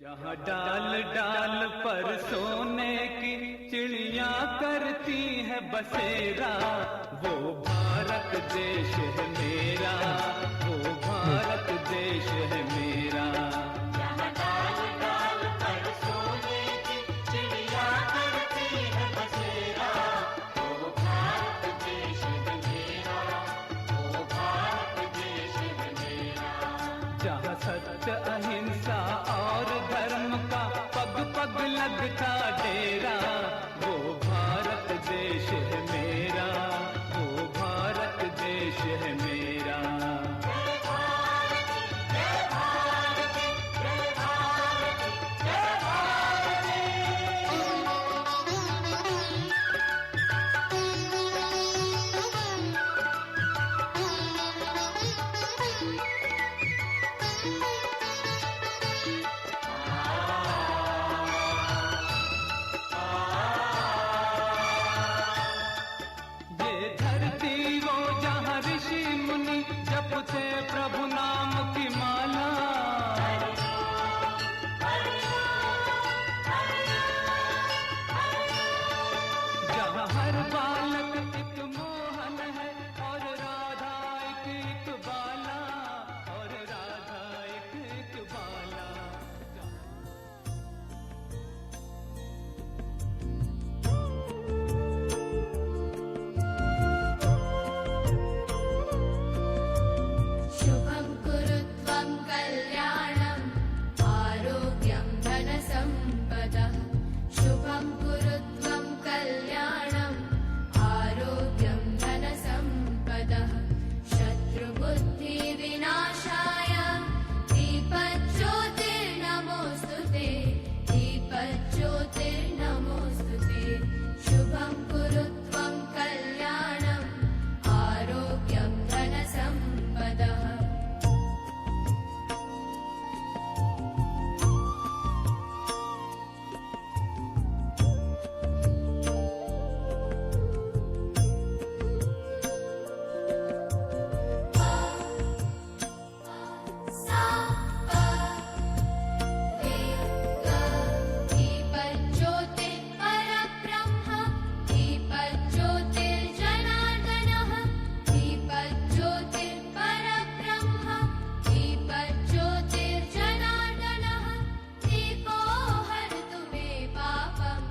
जहाँ डाल डाल पर सोने की चिड़िया करती है बसेरा, वो भारत देश है मेरा, वो भारत देश है मेरा। जहाँ डाल डाल पर सोने की चिड़िया करती है बसेरा, वो भारत देश है मेरा, वो भारत देश है मेरा। जहाँ सत्य अहिंसा और धर्म का पग पग लगता डेरा, वो भारत देश है मेरा, वो भारत देश है मेरा। जय भारत जय भारत जय भारत जय भारत। ये धरती वो जहाँ ऋषि मुनि जपते प्रभु नाम की माला, जहाँ हर बालक एक मोहन है और राधा एक बाला, और राधा एक बाला। शुभं कुरु त्वं कल्याणम् आरोग्यं धनसम्पदः। शुभं कुरु त्वं कल्याणम् आरोग्यं धनसम्पदः। शत्रुबुद्धिविनाशाय दीपज्योतिर्नमोऽस्तु ते, दीपज्योतिर्नमोऽस्तु ते। शुभं कुरु त्वं कल्याणम् आरोग्यं धनसम्पदः। दीपज्योतिर्परब्रह्म दीपज्योतिर्जनार्दनः। दीपज्योतिर्परब्रह्म दीपज्योतिर्जनार्दनः। दीपो हरतु मे पापं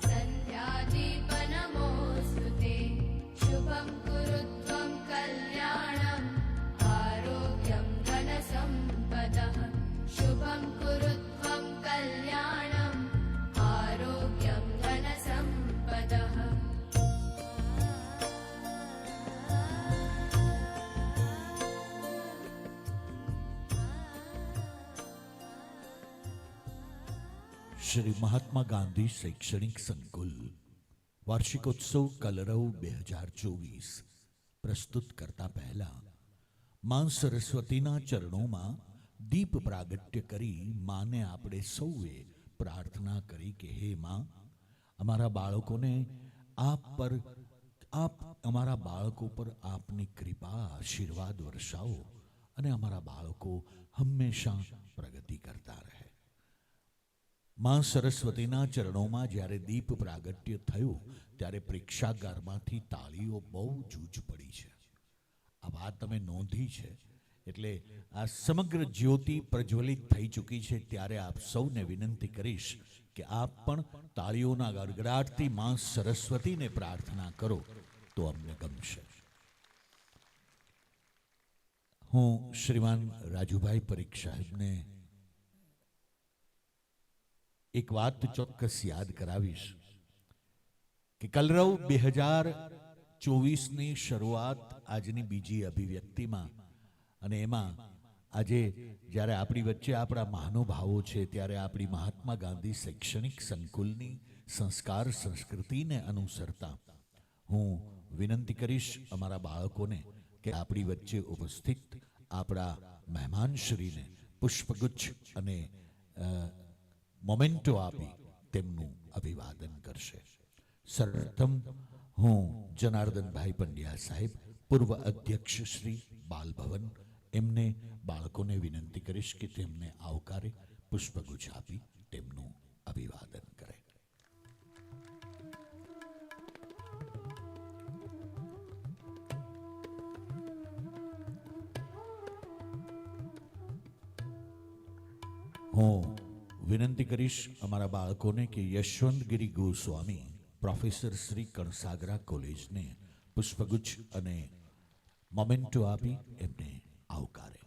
सन्ध्यादीपनमोऽस्तु ते। शुभं कुरु त्वं कल्याणम् आरोग्यं धनसम्पदः। शुभं कुरु त्वं कल्याणम् आरोग्यं धनसम्पदः। શ્રી મહાત્મા ગાંધી શૈક્ષણિક સંકુલ વાર્ષિકોત્સવ કલરવ 2024 પ્રસ્તુત કરતા પહેલા માં સરસ્વતીના ચરણોમાં દીપ પ્રાગટ્ય કરી માને આપણે સૌએ પ્રાર્થના કરી કે હે માં, અમારા બાળકોને આપ અમારા બાળકો પર આપની કૃપા આશીર્વાદ વર્ષાવો અને અમારા બાળકો હંમેશા પ્રગતિ કરતા રહે। માં સરસ્વતીના ચરણોમાં જ્યારે દીપ પ્રાગટ્ય થયું ત્યારે પ્રેક્ષાગારમાંથી તાળીઓ બહુ જૂજ પડી છે। આ વાત તમે નોંધી છે, એટલે આ સમગ્ર જ્યોતિ પ્રજ્વલિત થઈ ચૂકી છે। ત્યારે આપ સૌને વિનંતી કરીશ કે આપ પણ તાળીઓના ગડગડાટથી માં સરસ્વતીને પ્રાર્થના કરો તો અમને ગમશે। હું શ્રીમાન રાજુભાઈ પરીખ સાહેબને એક વાત ચોક્કસ યાદ કરાવીશ કે કલરવ 2024ની શરૂઆત આજની બીજી અભિવ્યક્તિમાં, અને એમાં આજે જ્યારે આપણી વચ્ચે આપણા મહાનુભાવો છે ત્યારે આપણી મહાત્મા ગાંધી શૈક્ષણિક સંકુલની સંસ્કાર સંસ્કૃતિને અનુસરતા હું વિનંતી કરીશ અમારા બાળકોને કે આપણી વચ્ચે ઉપસ્થિત આપણા મહેમાનશ્રીને પુષ્પગુચ્છ અને મોમેન્ટો આપી તેમનું અભિવાદન કરશે। સર્વપ્રથમ હું જનાર્દનભાઈ પંડ્યા સાહેબ, પૂર્વ અધ્યક્ષ શ્રી બાલ ભવન, એમને બાળકોને વિનંતી કરીશ કે તેમને આવકારે। પુષ્પગુચ્છ આપી તેમનું અભિવાદન કરે. હું વિનંતી કરીશ અમારા બાળકોને કે યશવંતગીરી ગોસ્વામી પ્રોફેસર શ્રી કણસાગરા કોલેજને પુષ્પગુચ્છ અને મોમેન્ટો આપી એમને આવકારે.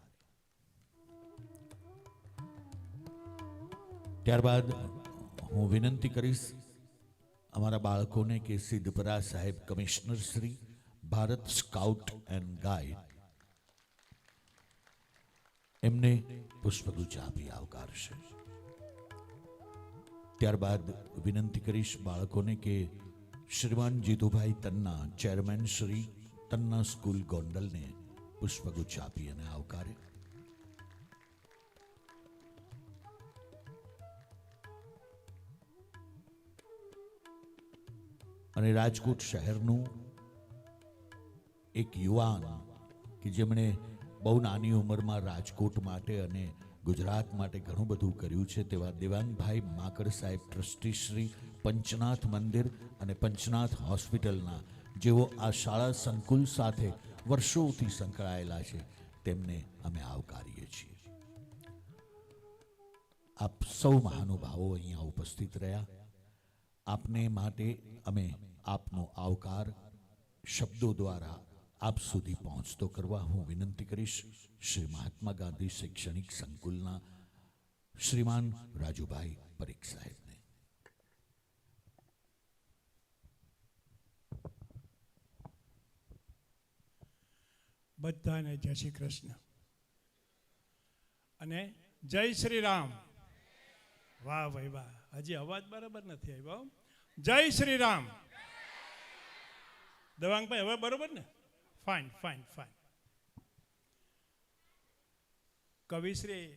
ત્યારબાદ હું વિનંતી કરીશ અમારા બાળકોને કે સિદ્ધપરા સાહેબ commissioner Shri Bharat scout and guide એમને પુષ્પગુચ્છ આપી આવકારશે. ત્યારબાદ વિનંતી કરીશ બાળકોને કે શ્રીમાન જીતુભાઈ તન્ના ચેરમેન શ્રી તન્ના સ્કૂલ ગોંડલને પુષ્પગુચ્છ આપી અને આવકારે. અને રાજકોટ શહેરનું એક યુવાન કે જેમણે બહુ નાની ઉંમરમાં રાજકોટ માટે અને ગુજરાત માટે ઘણું બધું કર્યું છે તેવા દેવાંગભાઈ માકડ સાહેબ ટ્રસ્ટી શ્રી પંચનાથ મંદિર અને પંચનાથ હોસ્પિટલના જેઓ આ શાળા સંકુલ સાથે વર્ષોથી સંકળાયેલા છે તેમને અમે આવકારીએ છીએ. આપ સૌ મહાનુભાવો અહીંયા ઉપસ્થિત રહ્યા. આપને માટે અમે આપનો આવકાર શબ્દો દ્વારા આપ સુધી પહોંચતો કરવા હું વિનંતી કરીશ શ્રી મહાત્મા ગાંધી શૈક્ષણિક સંકુલના શ્રીમાન રાજુભાઈ પરીખ સાહેબને. બધાને જય શ્રી કૃષ્ણ અને જય શ્રી રામ. વાહ ભાઈ વાહ, હજી અવાજ બરાબર નથી આવ્યો. જય શ્રી રામ. દેવાંગભાઈ હવે બરોબર ને? Fine fine fine. કવિશ્રી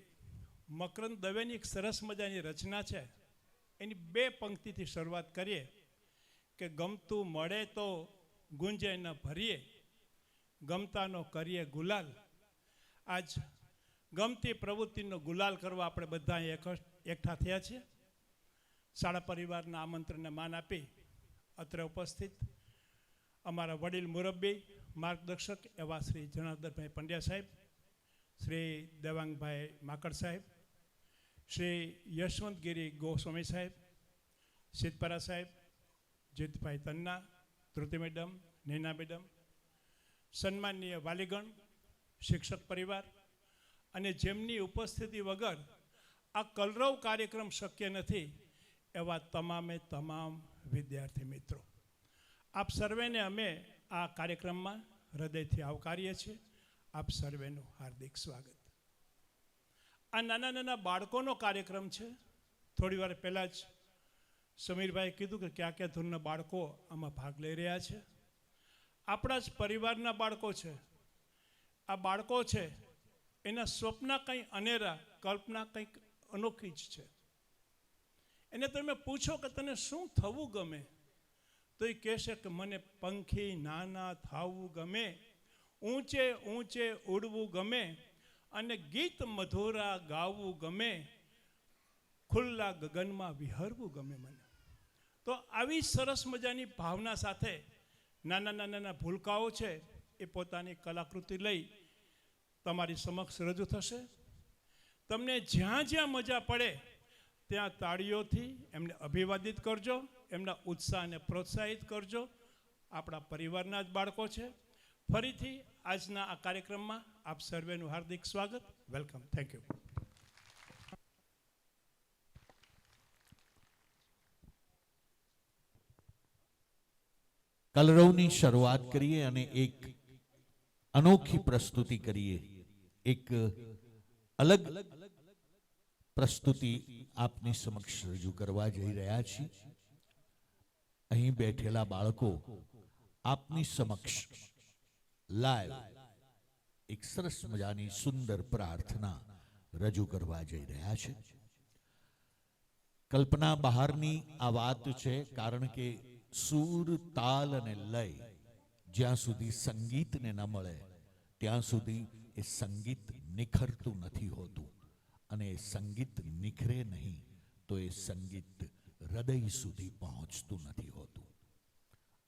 મકરંદ દવેની એક સરસ મજાની રચના છે. એની 2 પંક્તિથી શરૂઆત કરીએ કે ગમતું મળે તો ગુંજે ન ભરીએ, ગમતાનો કરીએ ગુલાલ. આજ ગમતી પ્રવૃત્તિનો ગુલાલ કરવા આપણે બધા એકઠા થયા છીએ. શાળા પરિવારના આમંત્રણને માન આપી અત્રે ઉપસ્થિત અમારા વડીલ મુરબ્બી માર્ગદર્શક એવા શ્રી જનાર્દનભાઈ પંડ્યા સાહેબ, શ્રી દેવાંગભાઈ માકડ સાહેબ, શ્રી યશવંતગીરી ગોસ્વામી સાહેબ, સિદ્ધપરા સાહેબ, જીતભાઈ તન્ના, ધ્રુતિ મેડમ, નૈના મેડમ, સન્માનનીય વાલીગણ, શિક્ષક પરિવાર અને જેમની ઉપસ્થિતિ વગર આ કલરવ કાર્યક્રમ શક્ય નથી એવા તમામે તમામ વિદ્યાર્થી મિત્રો, આપ સર્વેને અમે આ કાર્યક્રમમાં હૃદયથી આવકારીએ છીએ. આપ સર્વેનું હાર્દિક સ્વાગત. આ નાના નાના બાળકોનો કાર્યક્રમ છે. થોડી વાર પહેલાં જ સમીરભાઈએ કીધું કે કયા કયા ધોરણના બાળકો આમાં ભાગ લઈ રહ્યા છે. આપણા જ પરિવારના બાળકો છે. આ બાળકો છે એના સ્વપ્ન કંઈ અનેરા, કલ્પના કંઈક અનોખી જ છે. એને તમે પૂછો કે તને શું થવું ગમે તો એ કહેશે કે મને પંખી નાના થાવું ગમે, ઊંચે ઊંચે ઉડવું ગમે અને ગીત મધુરા ગાવું ગમે, ખુલ્લા ગગનમાં વિહરવું ગમે મને. તો આવી સરસ મજાની ભાવના સાથે નાના નાના ભૂલકાઓ છે એ પોતાની કલાકૃતિ લઈ તમારી સમક્ષ રજૂ થશે. તમને જ્યાં જ્યાં મજા પડે ત્યાં તાળીઓથી એમને અભિવાદિત કરજો, એમના ઉત્સાહને પ્રોત્સાહિત કરજો. આપણા પરિવારના જ બાળકો છે. ફરીથી આજના આ કાર્યક્રમમાં આપ સર્વેનું હાર્દિક સ્વાગત. વેલકમ. Thank you. કલરવની શરૂઆત કરીએ અને એક અનોખી પ્રસ્તુતિ કરીએ. એક અલગ પ્રસ્તુતિ આપની સમક્ષ રજૂ કરવા જઈ રહ્યા છીએ. અહીં બેઠેલા બાળકો આપની સમક્ષ લાઈવ એક સરસ મજાની સુંદર પ્રાર્થના રજૂ કરવા જઈ રહ્યા છે. કલ્પના બહારની આ વાત છે, કારણ કે સૂર, તાલ અને લય જ્યાં સુધી સંગીતને ન મળે ત્યાં સુધી એ સંગીત નિખરતું નથી હોતું. અને એ સંગીત નિખરે નહીં તો એ સંગીત હૃદય સુધી પહોંચતું નથી હોતું.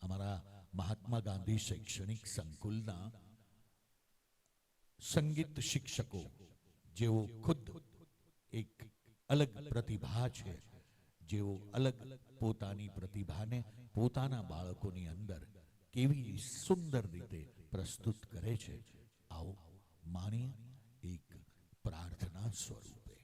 અમારા મહાત્મા ગાંધી શૈક્ષણિક સંકુલના સંગીત શિક્ષકો જેઓ ખુદ એક અલગ પ્રતિભા છે, જેઓ અલગ પોતાની પ્રતિભાને પોતાના બાળકોની અંદર કેવી સુંદર રીતે પ્રસ્તુત કરે છે, આવો માણીએ એક પ્રાર્થના સ્વરૂપે.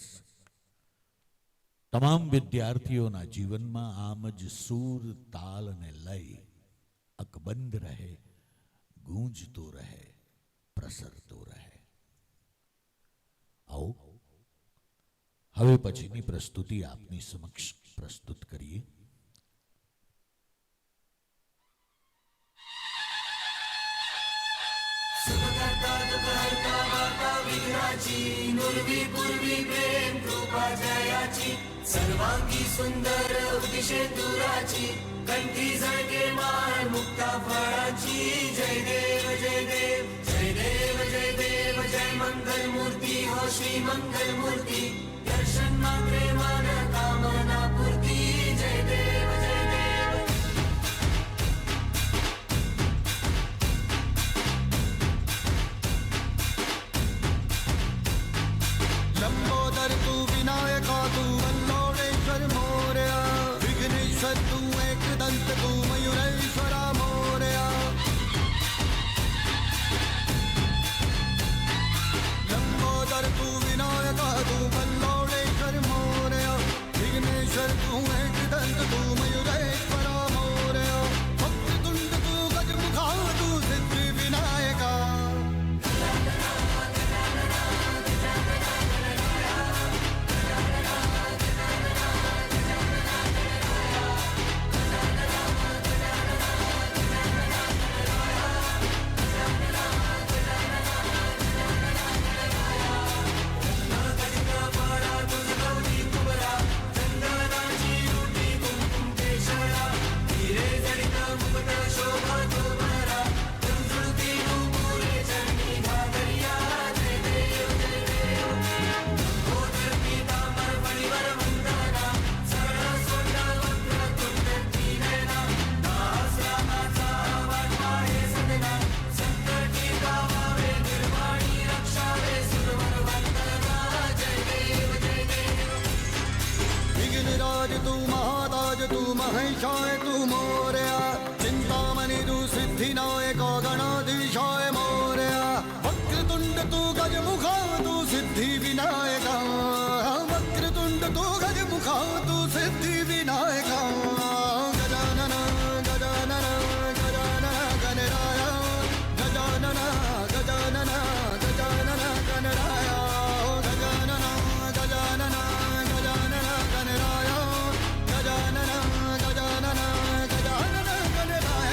બસ તમામ વિદ્યાર્થીઓના જીવનમાં આમ જ સૂર, તાલ અને લય અકબંધ રહે, ગૂંજતો રહે, પ્રસરતો રહે. આવો હવે પછીની પ્રસ્તુતિ આપની સમક્ષ પ્રસ્તુત કરીએ. सर्वांगी सुंदर उदिशे दुराची कंठी झळके माळ मुक्ता फळाची जय देव जय देव जय देव जय देव जय मंगल मूर्ती हो श्री मंगल मूर्ती दर्शन मात्रे मन कामना पूर्ती जय देव जय देव. लंबोदर तू विनायका तू वल्लोडेश्वर मोरया विघ्नेश्वर तू एकदंत तू मयूरेश्वरा मोरया. लंबोदर तू विनायका तू वल्लोडेश्वर मोरया विघ्नेश्वर तू एकदंत तू मयूरेश्वरा मोरया. वक्रतुंड तू गजमुखा तू सिद्धि विनायका. विघ्नराज तू महाराज तू महेशाय तू मोरया चिंतामणि तू सिद्धिनायक गणाधीशाय मोरया. वक्रतुंड तू गजमुखा तू सिद्धि विनायका. वक्रतुंड तू गजमुखा तू सिद्धि विनायका. गजानन गजानन गजानन गणराय गजानन गजानन गजानन गणराय गजानन गजानन गजानन गणराय गजानन गजानन गजानन गणराय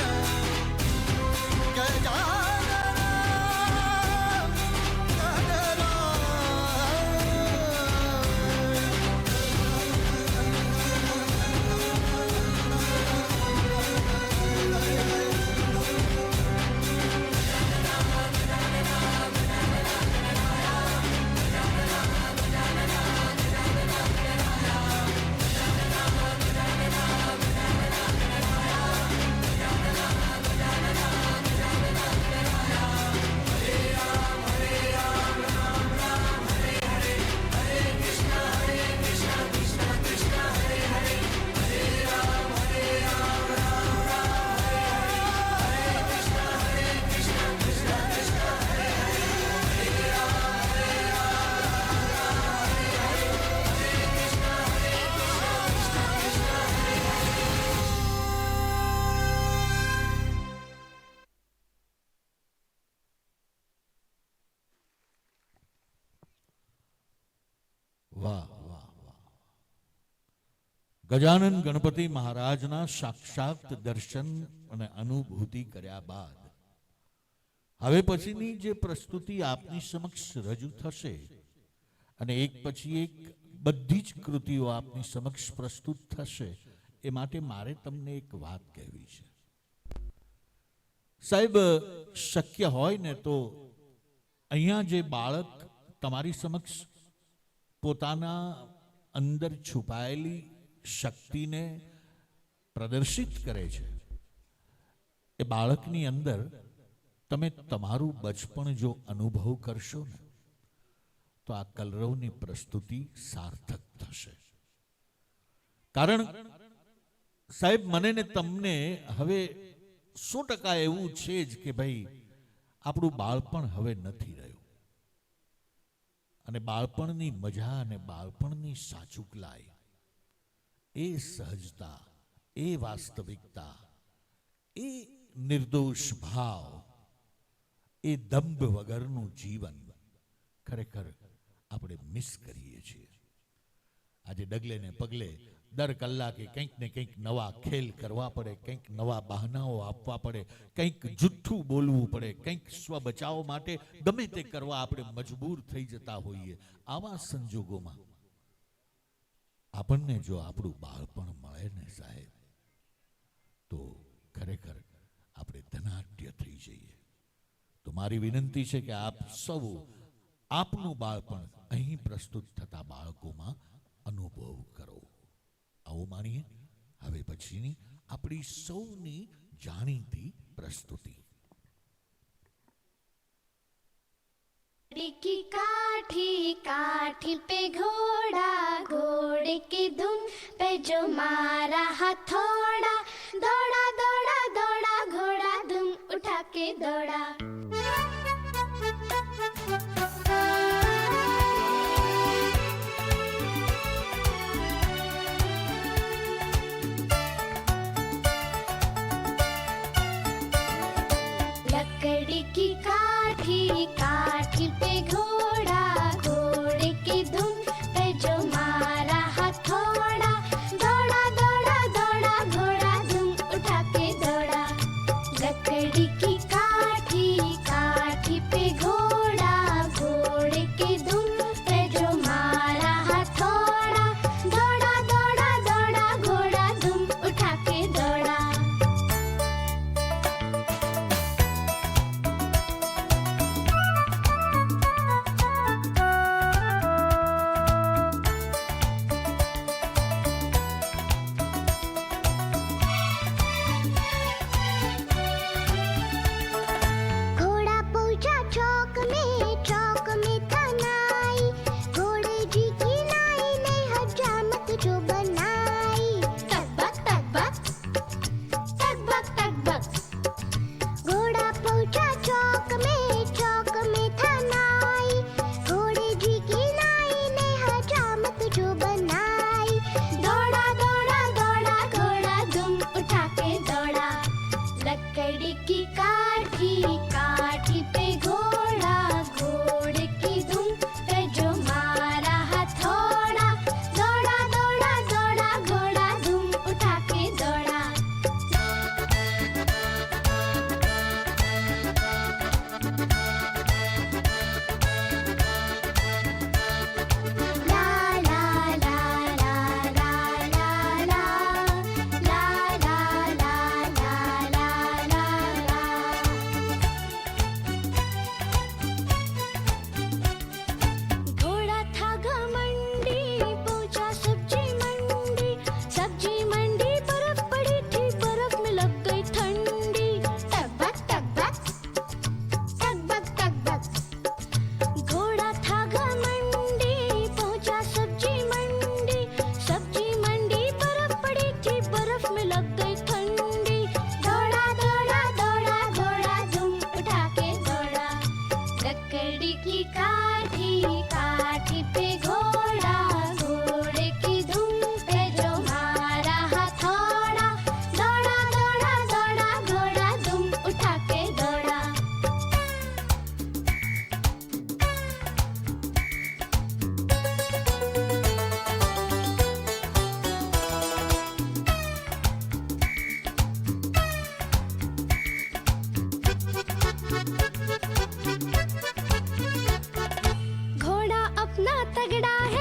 વાહ વાહ વાહ. ગજાનન ગણપતિ મહારાજના સાક્ષાત દર્શન અને અનુભૂતિ કર્યા બાદ હવે પછીની જે પ્રસ્તુતિ આપની સમક્ષ રજૂ થશે અને એક પછી એક બધી જ કૃતિઓ આપની સમક્ષ પ્રસ્તુત થશે એ માટે મારે તમને એક વાત કહેવી છે. સાહેબ, શક્ય હોય ને તો અહીંયા જે બાળક તમારી સમક્ષ પોતાના અંદર છુપાયેલી શક્તિને પ્રદર્શિત કરે છે એ બાળકની અંદર તમે તમારું બચપણ જો અનુભવ કરશો ને તો આ કલરવની પ્રસ્તુતિ સાર્થક થશે. કારણ સાહેબ, મને ને તમને હવે 100% એવું છે જ કે ભાઈ આપણું બાળપણ હવે નથી રહ્યું. અને બાળપણની મજા અને બાળપણની સાચુકલાઈ, એ સહજતા, એ વાસ્તવિકતા, એ નિર્દોષ ભાવ, એ દંભ વગરનું જીવન ખરેખર આપણે મિસ કરીએ છીએ. આજે ડગલે ને પગલે દર કલાકે કંઈક ને કંઈક નવા ખેલ કરવા પડે, કંઈક નવા બહાનાઓ આપવા પડે, કંઈક જુઠ્ઠું બોલવું પડે, કંઈક સ્વ બચાવ માટે ગમે તે કરવા આપણે મજબૂર થઈ જતા હોઈએ. આવા સંજોગોમાં આપણને જો આપણું બાળપણ મળે ને સાહેબ, તો ખરેખર આપણે ધનાઢ્ય થઈ જઈએ. તો મારી વિનંતી છે કે આપ સૌ આપનું બાળપણ અહીં પ્રસ્તુત થતા બાળકોમાં અનુભવ કરો. આવો માણીએ હવે પછીની આપણી સૌની જાણીતી પ્રસ્તુતિ. की काठी काठी पे घोड़ा, घोड़े की धुन पे जो मारा हथौड़ा, दौड़ा दौड़ा दौड़ा घोड़ा धुम उठा के दौड़ा. लकड़ी की काठी काठी पे घोड़ा, घोड़े की धुन पे जो मारा हथौड़ा, दौड़ा दौड़ा दौड़ा घोड़ा धुम उठा के दौड़ा. लकड़ी की काठी काठी पे घोड़ा, घोड़े की धुन पे जो मारा हथौड़ा, दौड़ा दौड़ा दौड़ा घोड़ा धुम उठा के दौड़ा. घोड़ा पहुंचा चौक में था नाई, घोड़े जी की नाई ने हजामत जो बनाई. तकबक तकबक तकबक तकबक. घोड़ा पहुंचा चौक में था नाई, घोड़े जी की नाई ने हजामत जो बनाई. दौड़ा दौड़ा दौड़ा घोड़ा धुम उठा के दौड़ा. लकड़ी की काठी काठी पे घोड़ा, घोड़े की धुन पे जो मारा हथौड़ा, दौड़ा दौड़ा दौड़ा घोड़ा धुम उठा के दौड़ा. ला ला ला ला ला ला ला ला ला ला ला ला ला. घोड़ा था घमंडी, पहुंचा सब्जी मंडी, सब्जी मंडी बर्फ पड़ी थी, बर्फ में लग गई ठंडी. तकबक तकबक तकबक तकबक. घोड़ा था घमंडी, पहुंचा सब्जी मंडी, सब्जी मंडी बर्फ पड़ी थी, बर्फ में लग गई ठंडी. दौड़ा दौड़ा दौड़ा घोड़ा धुम उठा के दौड़ा. लकड़ी की काठी काठी पे घोड़ा, घोड़े की धुन पे जो मारा हथौड़ा, दौड़ा दौड़ा दौड़ा घोड़ा धुम उठा के दौड़ा. घोड़ा अपना तगड़ा है,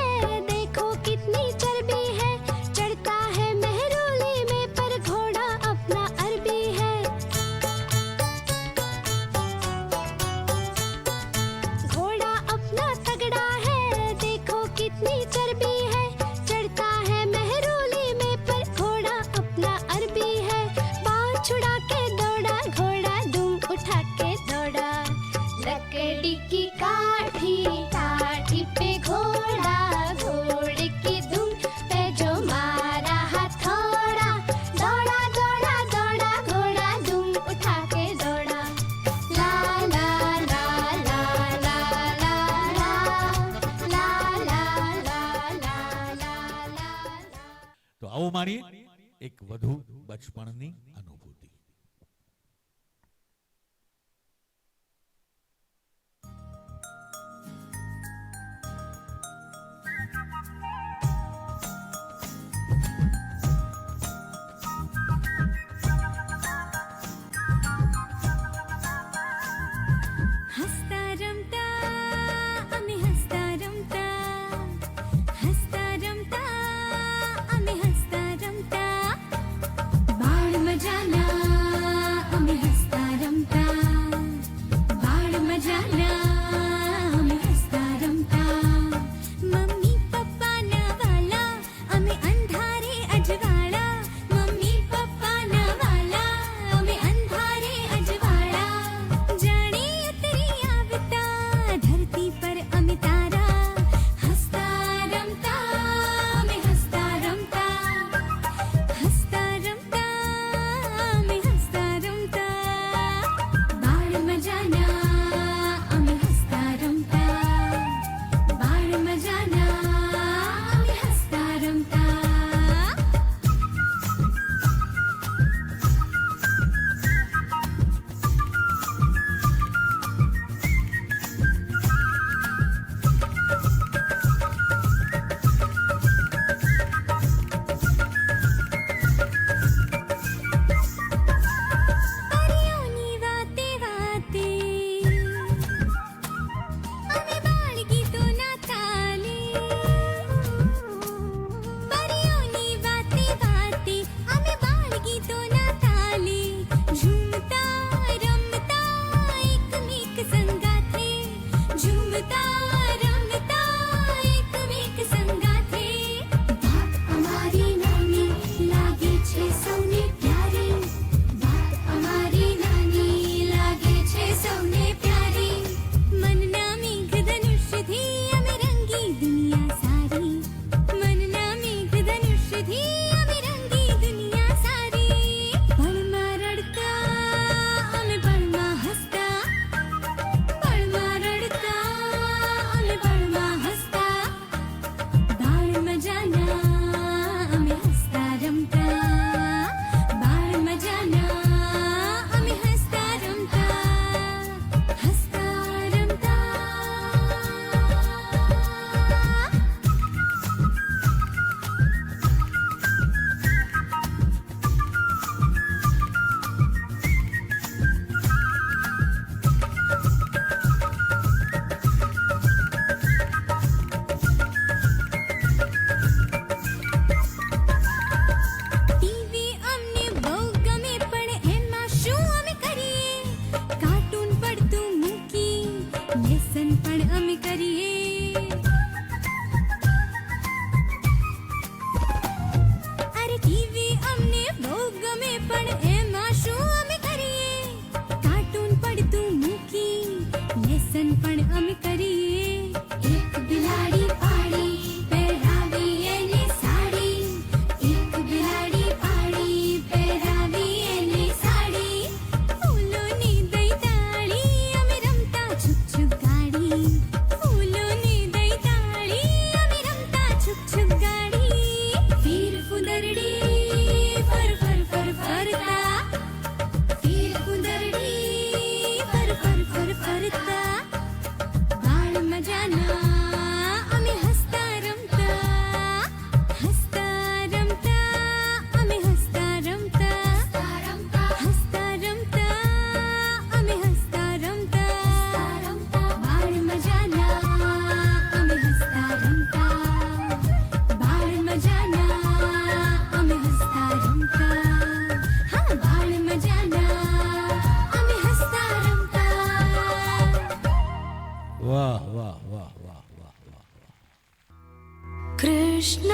આવો માણીએ એક વધુ બચપણની અનુભૂતિ. હસતા રમતા અમે હસતા રમતા, હસતા રમતા અમે હસતા રમતા, બાળ મજાના અમે હસતા રમતા, બાળ મજાના અમે હસતા રમતા. મમ્મી પપ્પાના વાલા અમે અંધારે અજવાળા, મમ્મી પપ્પાના વાલા અમે અંધારે અજવાળા, જાણે ઉતરી આવતા ધરતી પર અમે તારા, હસતા રમતા અમે હસતા રમતા, હસતા રમતા અમે હસતા રમતા, બાળ મજાના અમે હસતા રમતા, બાળ મજાના અમે હસતા રમતા. પરિયોની વાતે વાતે અમે બાળ ગીતોના તાલે, પરિયોની વાતે વાતે અમે બાળ ગીતોના તાલે, ઝૂમતા રમતા એકમેક સંગાથે, ઝૂમતા રમતા એકમેક સંગાથે. વાત અમારી નાની લાગે છે સૌને પ્યારી, વાત અમારી નાની લાગે છે સૌને પ્યારી, મનના મેઘ ધનુષથી અમે રંગી દુનિયા સારી, મનના મેઘ ધનુષથી અમે રંગી દુનિયા સારી. પળમાં રડતા અમે પળમાં હસતા, પળમાં રડતા અમે પળમાં હસતા, બાળ મજાના અમે હસતા રમતા, બાળ મજાના અમે હસતા રમતા, હસતા રમતા. ટીવી અમને બહુ ગમે પણ એમાં શું અમે કરીએ, કાર્ટૂન પડતું મૂકી લેસન પણ અમે કરીએ. અરે ટીવી અમને બહુ ગમે પણ એમાં શું અમે કરીએ, કાર્ટૂન પડતું મૂકી લેસન પણ અમે કરીએ. એક બિલાડી પાડી પહેરાવી એને સાડી, એક બિલાડી પાડી પહેરાવી એને સાડી, ફૂલોની દઈતાળી અમે રમતા છુપ છુપ ગાડી, ફૂલોની દઈતાળી અમે રમતા છુપ છુપ ગાડી. ફીર ફુદરડી ફર ફર ફર ફરતા, ફીર ફુદરડી ફર ફર ફર ફરતા, બાળ મજાના અમે હસતા રમતા, હસતા રમતા અમે હસતા રમતા, હસતા રમતા અમે હસતા રમતા, બાળ મજાના અમે હસતા રમતા, બાળ મજાના અમે હસતા રમતા, હા બાળ મજાના અમે હસતા રમતા. વાહ વાહ વાહ વાહ વાહ વાહ. કૃષ્ણ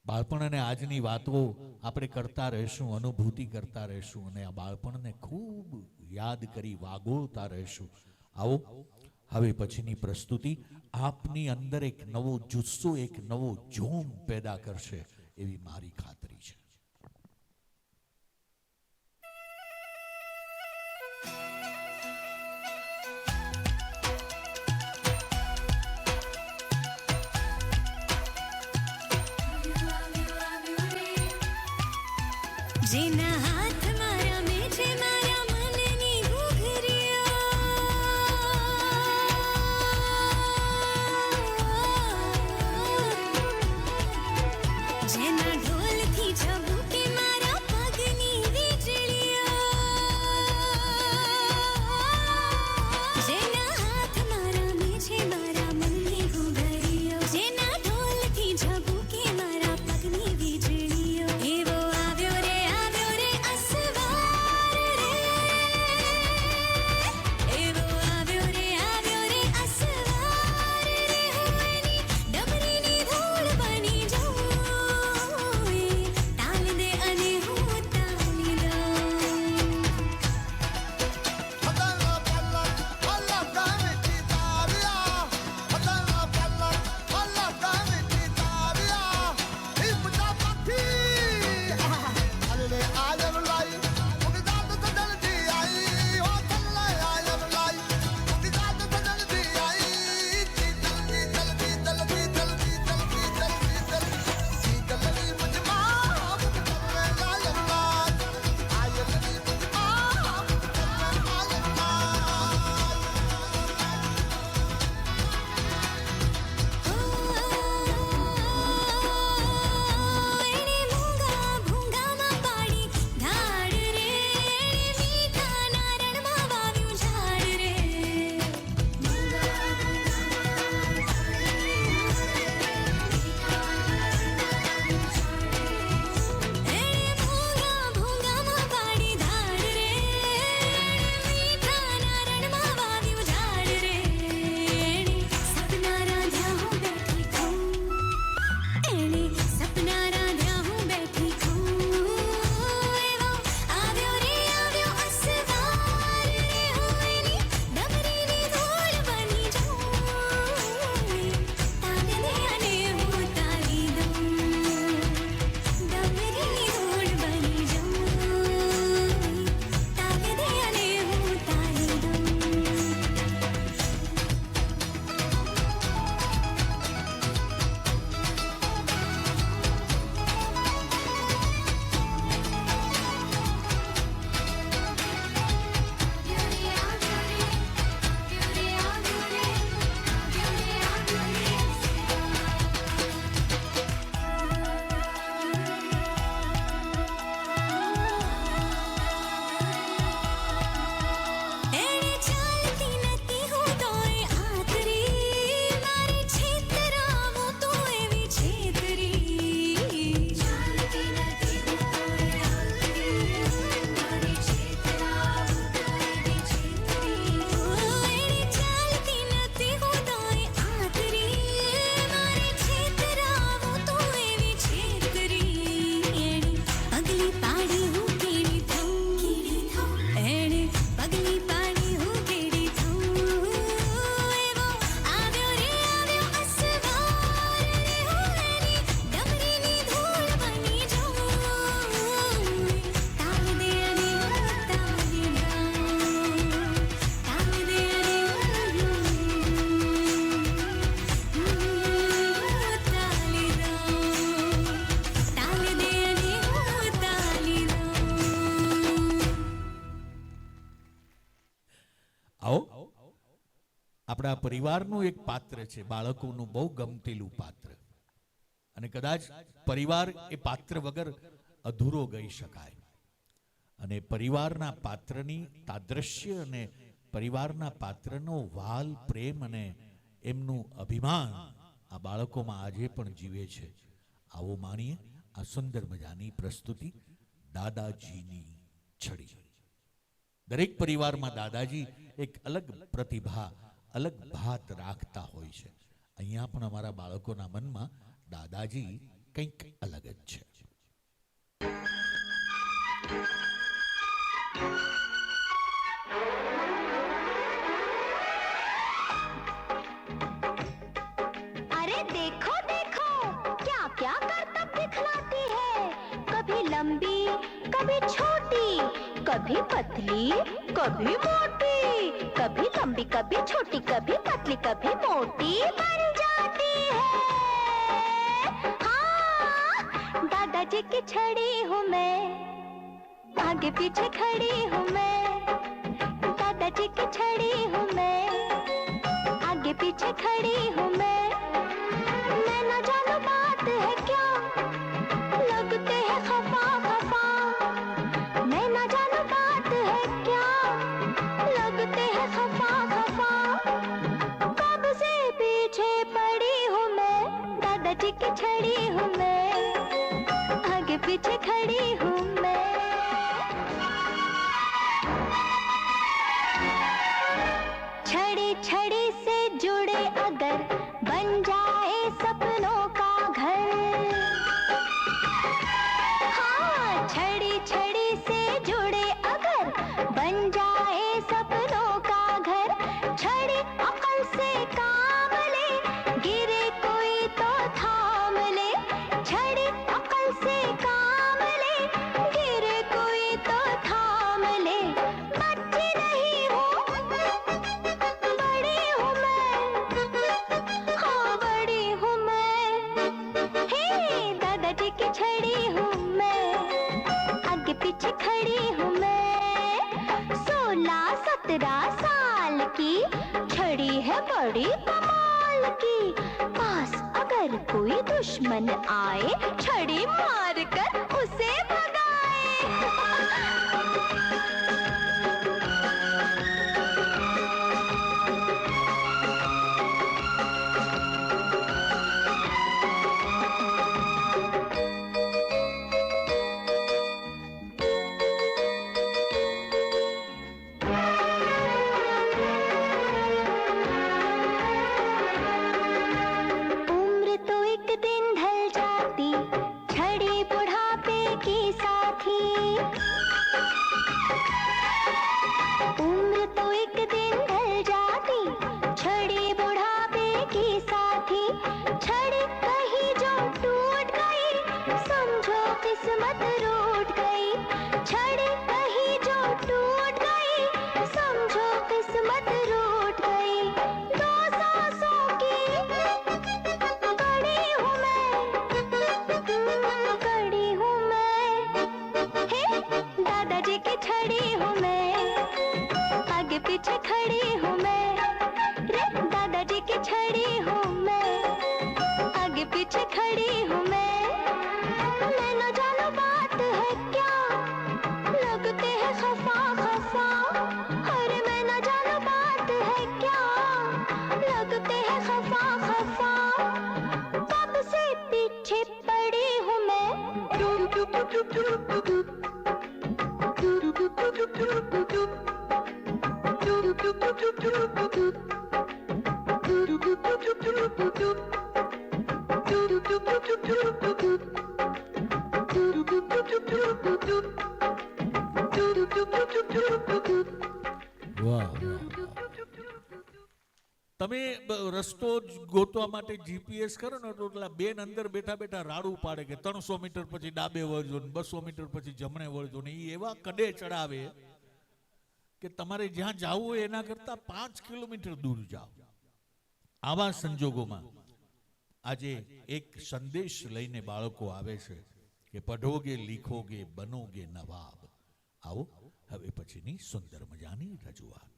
બાળપણ અને આજની વાતો આપણે કરતા રહેશું, અનુભૂતિ કરતા રહેશું અને આ બાળપણને ખૂબ યાદ કરી વાગોળતા રહેશું. આવો હવે પછીની પ્રસ્તુતિ આપની અંદર એક નવો જુસ્સો, એક નવો જોમ પેદા કરશે એવી મારી ખાતરી છે. જેના હાથ મારા મેં છે મારા મનની ઘૂઘરીઓ, જેના ઢોલથી ઝબૂકે મારા પગની વીજળીઓ, જેના હાથ મારા મેં છે મારા મનની ઘૂઘરીઓ, જેના ઢોલથી ઝબૂકે મારા પગની વીજળીઓ. એવો આવ્યો રે અસવાર રે, એવો આવ્યો રે અસવાર રે, હોની ડમરીની ધૂળ બની જાઉં, તાલ દે અને હું તાલી દઉં. એણે મૂંગા ભૂંગામાં પાડી ધાડ રે, મીઠા નારણમાં વાવ્યું ઝાડ રે. એણે મૂંગા ભૂંગામાં પાડી ધાડ રે, મીઠા નારણમાં વાવ્યું ઝાડ રે. એણે સપના રાંધ્યા હું બેઠી ખાઉં, એણે સપના રાંધ્યા હું બેઠી ખાઉં. એવો આવ્યો રે અસવાર રે, હોની ડમરીની ધૂળ બની જાઉં, તાલ દે અને હું તાલી દઉં. ડમરીની ધૂળ બની જાઉં, તાલ દે અને હું તાલી દઉં. એણે ચાલતી નથી હું તોય આતરી, મારે છેતરાવું તો એવી છેતરી. ચાલતી નથી હું તોય આતરી, મારે છેતરાવું તો એવી છેતરી. એણે ચાલતી નથી હું તોય આતરી, મારે છેતરાવું તો એવી છેતરી. એણે પગલી પાડી હું કેડી થઉં, એણે પગલી પાડી હું કેડી થઉં. એવો આવ્યો રે અસવાર રે, હોની ડમરીની ધૂળ બની જાઉં, તાલ દે અને હું તાલી દઉં. તાલ દે અને હું તાલી દઉં. તાલ દે અને હું તાલી દઉં. આવો આપણા પરિવારનું એક પાત્ર છે, બાળકોનું બહુ ગમતેલું પાત્ર, અને કદાચ પરિવાર એ પાત્ર વગર અધૂરો ગઈ શકાય. અને પરિવારના પાત્રની તાદ્રશ્ય અને પરિવારના પાત્રનો વાલ પ્રેમ અને એમનું અભિમાન આ બાળકોમાં આજે પણ જીવે છે. આવો માણીએ આ સુંદર મજાની પ્રસ્તુતિ દાદાજીની છડી. દરેક પરિવારમાં દાદાજી એક અલગ પ્રતિભા, અલગ ભાત રાખતા હોય છે. અહીંયા પણ અમારા બાળકોના મનમાં દાદાજી કંઈક અલગ જ છે. अरे देखो देखो क्या क्या करतब दिखलाती है. कभी लंबी कभी छोटी, कभी पतली कभी मोटी, कभी लंबी कभी छोटी कभी पतली कभी मोटी बन जाती है. हाँ, दादाजी की छड़ी हूँ मैं, आगे पीछे खड़ी हूँ मैं. दादाजी की छड़ी हूँ मैं, आगे पीछे खड़ी हूँ मैं. मैं न जानू बात है क्या, लगते हैं खफा खफा. मैं न जानू बात है क्या, लगते हैं खफा खफा. कब से पीछे पड़ी हूँ मैं, दादाजी की छड़ी हूँ मैं, आगे पीछे खड़ी हूँ मैं. छड़ी छड़ी से जुड़े अगर बन जाए सपनों का घर. हाँ, छड़ी छड़ी से जुड़े अगर बन जाए सपनों का घर. छड़ी अकल से काम ले, गिरे कोई तो थाम ले. छड़ी अकल से काम ले, गिरे कोई तो थाम ले. बच्ची नहीं हूँ, बड़ी हूँ मैं. हाँ, बड़ी हूँ मैं. हे, दादाजी की छड़ी हूँ मैं, आगे पीछे खड़ी हूँ मैं. 16-17 साल की छड़ी है बड़ी कमाल की. पास अगर कोई दुश्मन आए, छड़ी मार कर उसे भगाए. उम्र तो एक दिन ढल जाती, छड़ी बुढ़ापे की साथी. उम्र तो एक दिन ढल जाती, छड़ी बुढ़ापे की साथी. छड़ी कहीं जो टूट गई, समझो किस्मत रूठ गई. छड़ी कहीं जो टूट गई, समझो किस्मत रूठ गई. 2 सांसों की कड़ी हूँ मैं, कड़ी हूँ मैं. हे, दादाजी की छड़ी हूँ मैं, आगे पीछे खड़ी हूँ मैं. रे, दादाजी की छड़ी हूँ मैं, आगे पीछे खड़ी हूँ मैं. मैं न जानू बात है क्या, लगते हैं खफा खफा. अरे मैं न जानू बात है क्या, लगते हैं खफा खफा. कब से पीछे पड़ी हूँ मैं. વાહ, તમે રસ્તો ગોતવા માટે જીપીએસ કરો ને તો પેલા બેન અંદર બેઠા બેઠા રાડું પાડે કે 300 મીટર પછી ડાબે વળજો ને 200 મીટર પછી જમણે વળજો ને. એ એવા કડે ચડાવે કે તમારે જ્યાં જવું હોય એના કરતા 5 કિલોમીટર દૂર જાઓ. આવા સંજોગોમાં આજે એક સંદેશ લઈને બાળકો આવે છે કે પઢોગે લીખોગે બનોગે નવાબ. આવો હવે પછીની સુંદર મજાની રજૂઆત.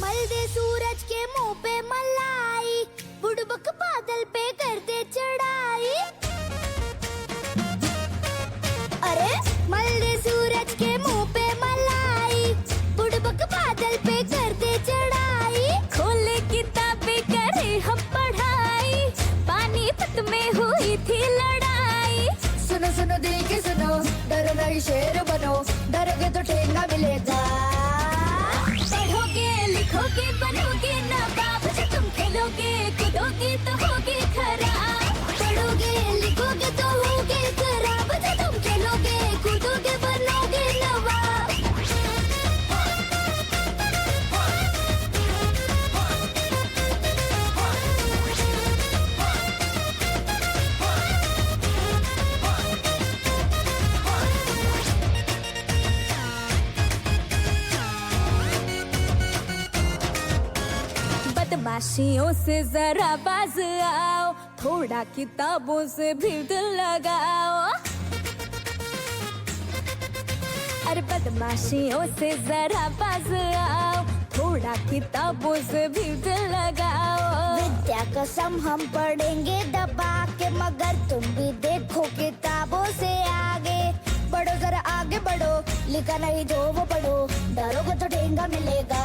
मल दे सूरज के मुंह पे मलाई, बुड़बक बादल पे करते चढ़ाई. अरे मल दे सूरज के मुंह पे मलाई, बुड़बक बादल पे करते चढ़ाई. सुनो दिल की सुनो, डरो नहीं शेर बनो, डरोगे तो ठेंगा मिलेगा। पढ़ोगे लिखोगे बनोगे नवाब, जो तुम खेलोगे कूदोगे तो होगे खराब। पढ़ोगे लिखोगे तो होगे खराब, जो तुम खेलोगे कूदोगे बनोगे नवाब। बदमाशियों से जरा बाज आओ, थोड़ा किताबों से भी दिल लगाओ। अरे बदमाशियों से जरा बाज आओ, थोड़ा किताबों से भी दिल लगाओ। विद्या कसम हम पढ़ेंगे दबा के, मगर तुम भी देखो किताबों से आगे। बढ़ो जरा आगे बढ़ो, लिखा नहीं जो वो पढ़ो, डरोगे तो ठेंगा मिलेगा।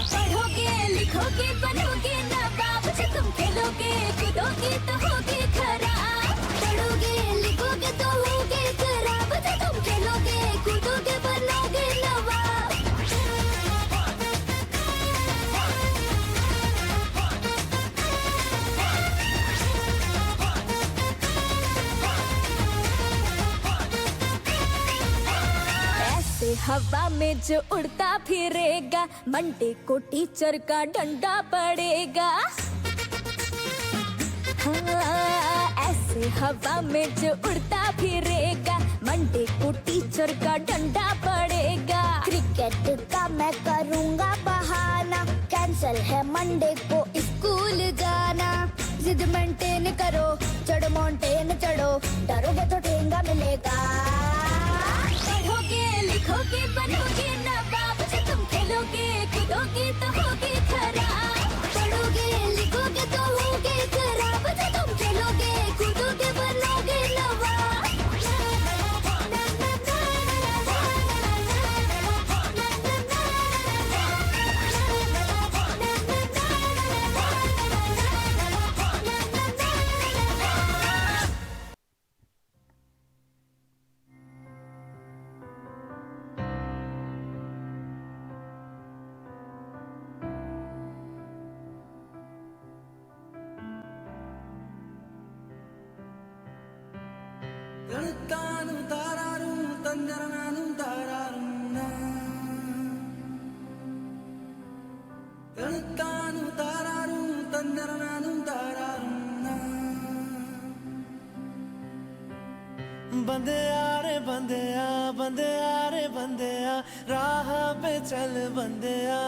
पढ़ोगे लिखोगे बनोगे नवाब, जो तुम खेलोगे कूदोगे तो होगे खराब। पढ़ोगे लिखोगे तो होगे खराब, जो तुम खेलोगे कूदोगे बनोगे नवाब। ऐसे हवा में जो उड़ता फिरेगा, मंडे को टीचर का डंडा पड़ेगा। हाँ, ऐसे हवा में जो उड़ता फिरेगा, मंडे को टीचर का डंडा पड़ेगा। क्रिकेट का मैं करूँगा बहाना, कैंसल है मंडे को स्कूल जाना। जिद मेंटेन करो, चढ़ो माउंटेन चढ़ो, डरोगे तो ठेंगा मिलेगा। पढ़ोगे लिखोगे बनोगे नवाब, जो तुम खेलोगे कूदोगे तो होगे खराब। पढ़ोगे लिखोगे तो होगे खराब, जो तुम खेलोगे कूदोगे बनोगे नवाब। बंदेया रे बंदेया, बंदेया रे बंदेया, राह पे चल बंदेया।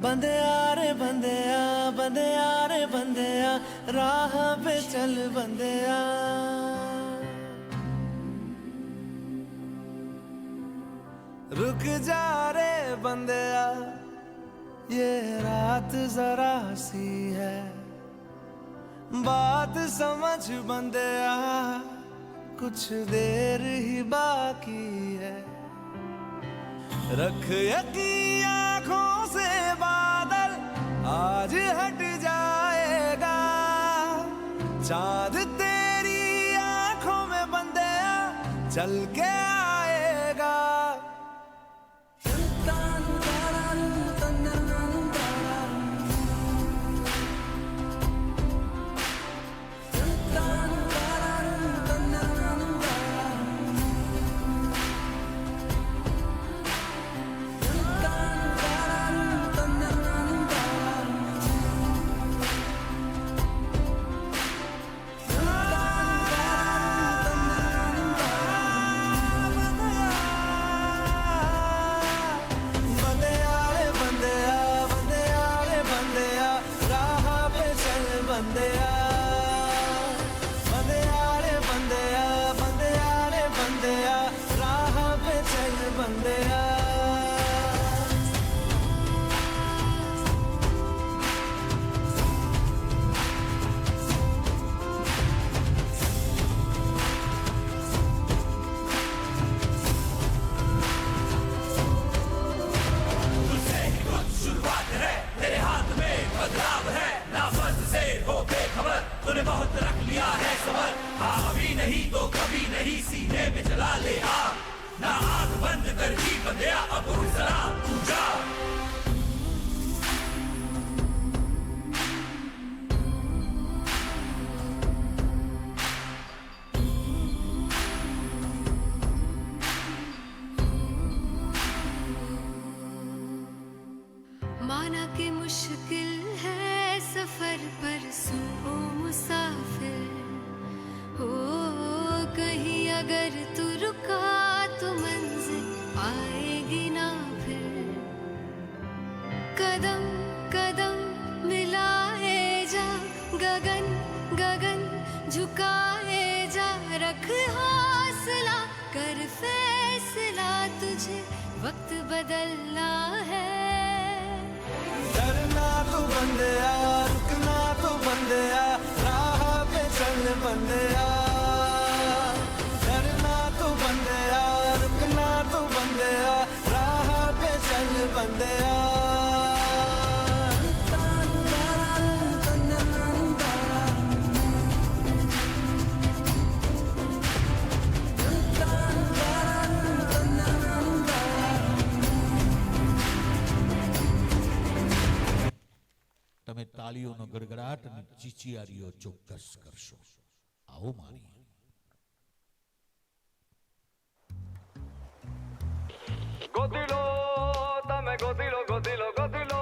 बंदेया रे बंदेया, बंदेया रे बंदेया, राह पे चल बंदेया। रुक जा रे बंदेया, ये रात जरा सी है, बात समझ बंदेया, कुछ देर ही बाकी है। रख यकीन आँखों से बादल, आज हट जाएगा। चांद तेरी आँखों में बंदेया, चल के आएगा। माना कि मुश्किल है सफर पर सुन ओ मुसाफिर हो कहीं अगर तू रुका तो मंजिल आएगी ना फिर कदम कदम मिलाए जा गगन गगन झुकाए जा रख हौसला कर फैसला तुझे वक्त बदलना है डरना तो बंदया रुकना तो बंदया राह पे चल बंदया डरना तो बंदया रुकना तो बंदया राह पे चल बंदया તમે તાળીઓનો ગડગડાટ અને ચીચિયારીઓ ચોક્કસ કરશો. આવો મારી ગોતીલો તમે ગોતીલો ગોતીલો ગોતીલો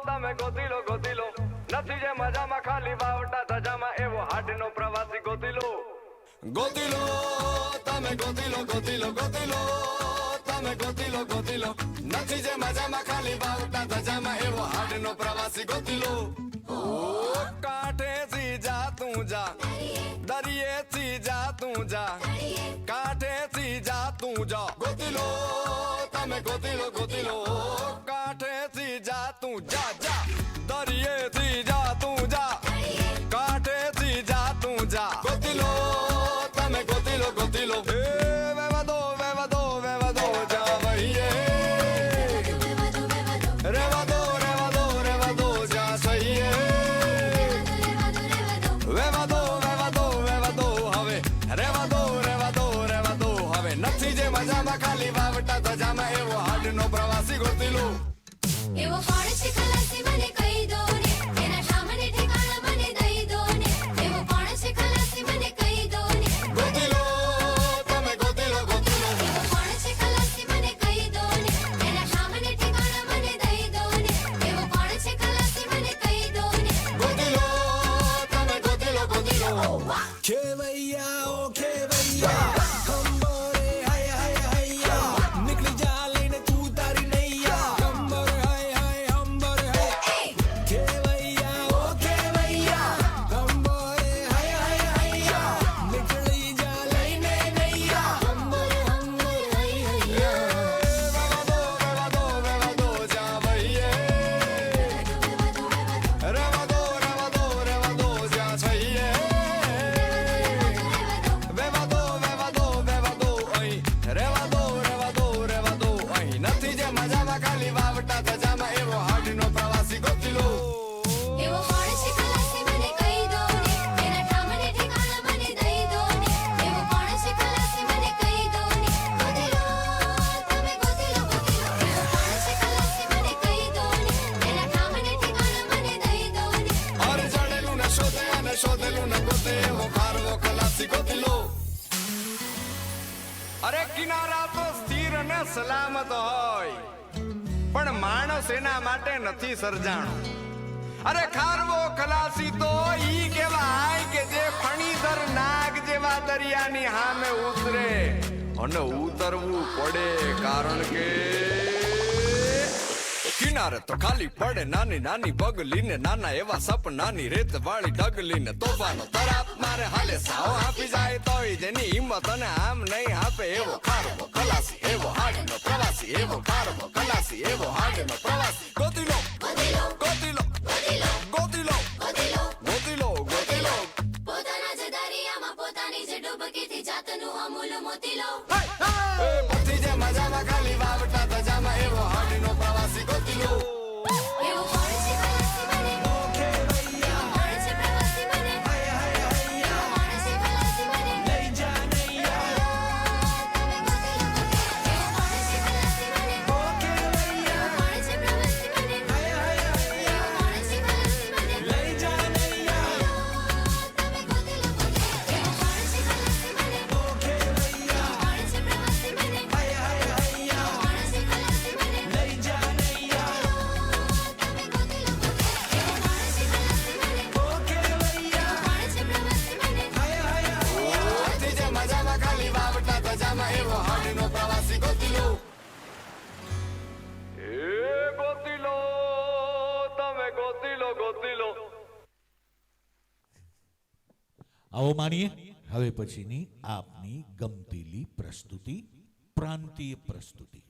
તમે ગોતીલો ગોતીલો નથી જે મજામાં ખાલી વાવટા ધજામાં એવો હાડનો પ્રવાસી ગોતીલો ગોતીલો તમે ગોતીલો ગોતીલો ગોતીલો તમે ગોતીલો ગોતીલો નથી જે મજામાં ખાલી વાવટા ધજામાં એવો હાડનો પ્રવાસી ગોતીલો કાંઠેથી જા તું જા દરિયેથી જા તું જા કાંઠેથી જા તું જા ગોતીલો તમે ગોતીલો ગોતીલો કાંઠેથી જા તું જા જા દરિયેથી જા તું જા કાંઠેથી જા તું જા ગોતીલો તમે ગોતીલો ગોતીલો વેવા દો જા વહીએ રેવા દો જા સહીએ વેવા દો હવે રેવા દો હવે નથી જે મજામાં ખાલી વાવટા ધજામાં એવો હાડનો પ્રવાસી ગોતીલો એવો કોણ છે ખલાસી મને કહી દો ને એના સામને ઠેકાણા મને દઈ દો ને એવો કોણ છે ખલાસી મને કહી દો ને ગોતીલો તમે ગોતીલો ગોતીલો એવો કોણ છે ખલાસી મને કહી દો ને એના સામને ઠેકાણા મને દઈ દો ને એવો કોણ છે ખલાસી મને કહી દો ને ગોતીલો તમે ગોતીલો ગોતીલો खेवैया ओ खेवैया हम बोरे हाय हाय हैया निकली जा लेने तू तारी नैया हम बोरे हाय हाय हम बोरे हाय खेवैया ओ खेवैया हम बोरे हाय हाय हैया निकली जा लेने नैया हम बोरे हाय हैया વેવા દો જા વહીએ રેવા દો જા સહીએ વેવા દો અહીં રેવા દો અહીં નથી જે મજામાં ખાલી વાવટા ધજામાં એવો હાડનો પ્રવાસી ગોતીલો એવો કોણ છે ખલાસી મને કહી દો ને એના સામને ઠેકાણા મને દઈ દો ને એવો કોણ છે ખલાસી મને કહી દો ને ગોતીલો તમે ગોતીલો ગોતીલો એવો કોણ છે ખલાસી મને કહી દો ને એના સામને ઠેકાણા મને દઈ દો ને હર ચડેલું ને શોધે અને શોધેલું ને ગોતે એવો ખારવો ખલાસી ગોતીલો અરે કિનારા તો સ્થિર અને સલામત હોય પણ માણસ એના માટે નથી સર્જાણો અરે ખારવો ખલાસી તો ઈ કેવાય કે જે ફણીધર નાગ જેવા દરિયાની સામે ઉતરે અને ઉતરવું પડે કારણ કે કિનારે તો ખાલી પડે નાની નાની બગલીને નાના એવા સપનાની રેત વાળી ડગલીને તોફાનો તરાપ મારે હાલે સાવ આપી જાય તોય જેની હિંમત અને આમ નહીં આપે એવો ખારવો ખલાસી એવો હાડનો પ્રવાસી એવો ખારવો ખલાસી એવો હાડનો પ્રવાસી ગોતીલો ગોતીલો ગોતીલો ગોતીલો ગોતીલો ગોતીલો પોતાના જ દરિયામાં પોતાની જ ડૂબકીથી જાતનું અમૂલ મોતી લો એ પછી જે મજામાં ખાલી વાવટા ધજામાં એવો હાડનો પ્રવાસી ગોતીલો એવો કોણ છે ખલાસી મને એવો કોણ છે પ્રવાસી મને એવો કોણ છે ખલાસી મને લઈ જા નૈયા તમે ગોતીલો ગોતીલો એવો કોણ છે ખલાસી મને એવો કોણ છે પ્રવાસી મને એવો કોણ છે ખલાસી મને લઈ જા નૈયા તમે ગોતીલો ગોતીલો એવો કોણ છે ખલાસી મને એવો કોણ છે આવો માણીએ હવે પછીની આપની ગમતીલી પ્રસ્તુતિ, પ્રાંતીય પ્રસ્તુતિ.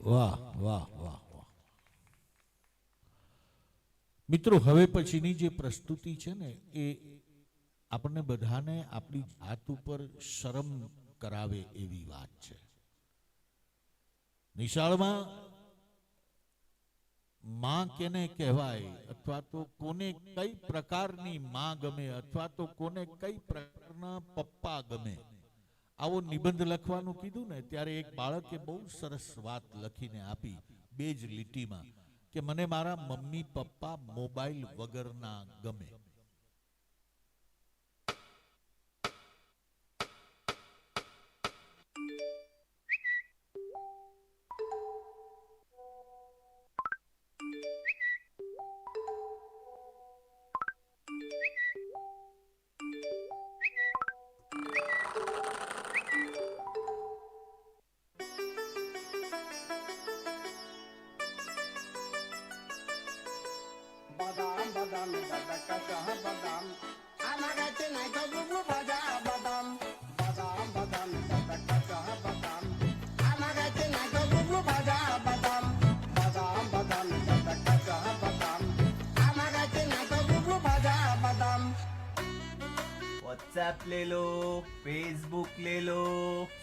વાહ વાહ વાહ વાહ. મિત્રો, હવે પછીની જે પ્રસ્તુતિ છે ને એ આપણને બધાને આપણી જાત ઉપર શરમ કરાવે એવી વાત છે. નિશાળમાં માં કેને કહેવાય અથવા તો કોને કઈ પ્રકારની માં ગમે અથવા તો કોને કઈ પ્રકારના પપ્પા ગમે, આવો નિબંધ લખવાનું કીધું ને ત્યારે એક બાળકે બહુ સરસ વાત લખીને આપી 2 જ લીટીમાં કે મને મારા મમ્મી પપ્પા મોબાઈલ વગરના ગમે. Badam, badam, badakasha, badam. Amagati na kabubu badam, badam. Badam, badam, badakasha, badam. Amagati na kabubu badam, badam. Badam, badam, badakasha, badam. Amagati na kabubu badam, badam. WhatsApp ले लो, Facebook ले लो,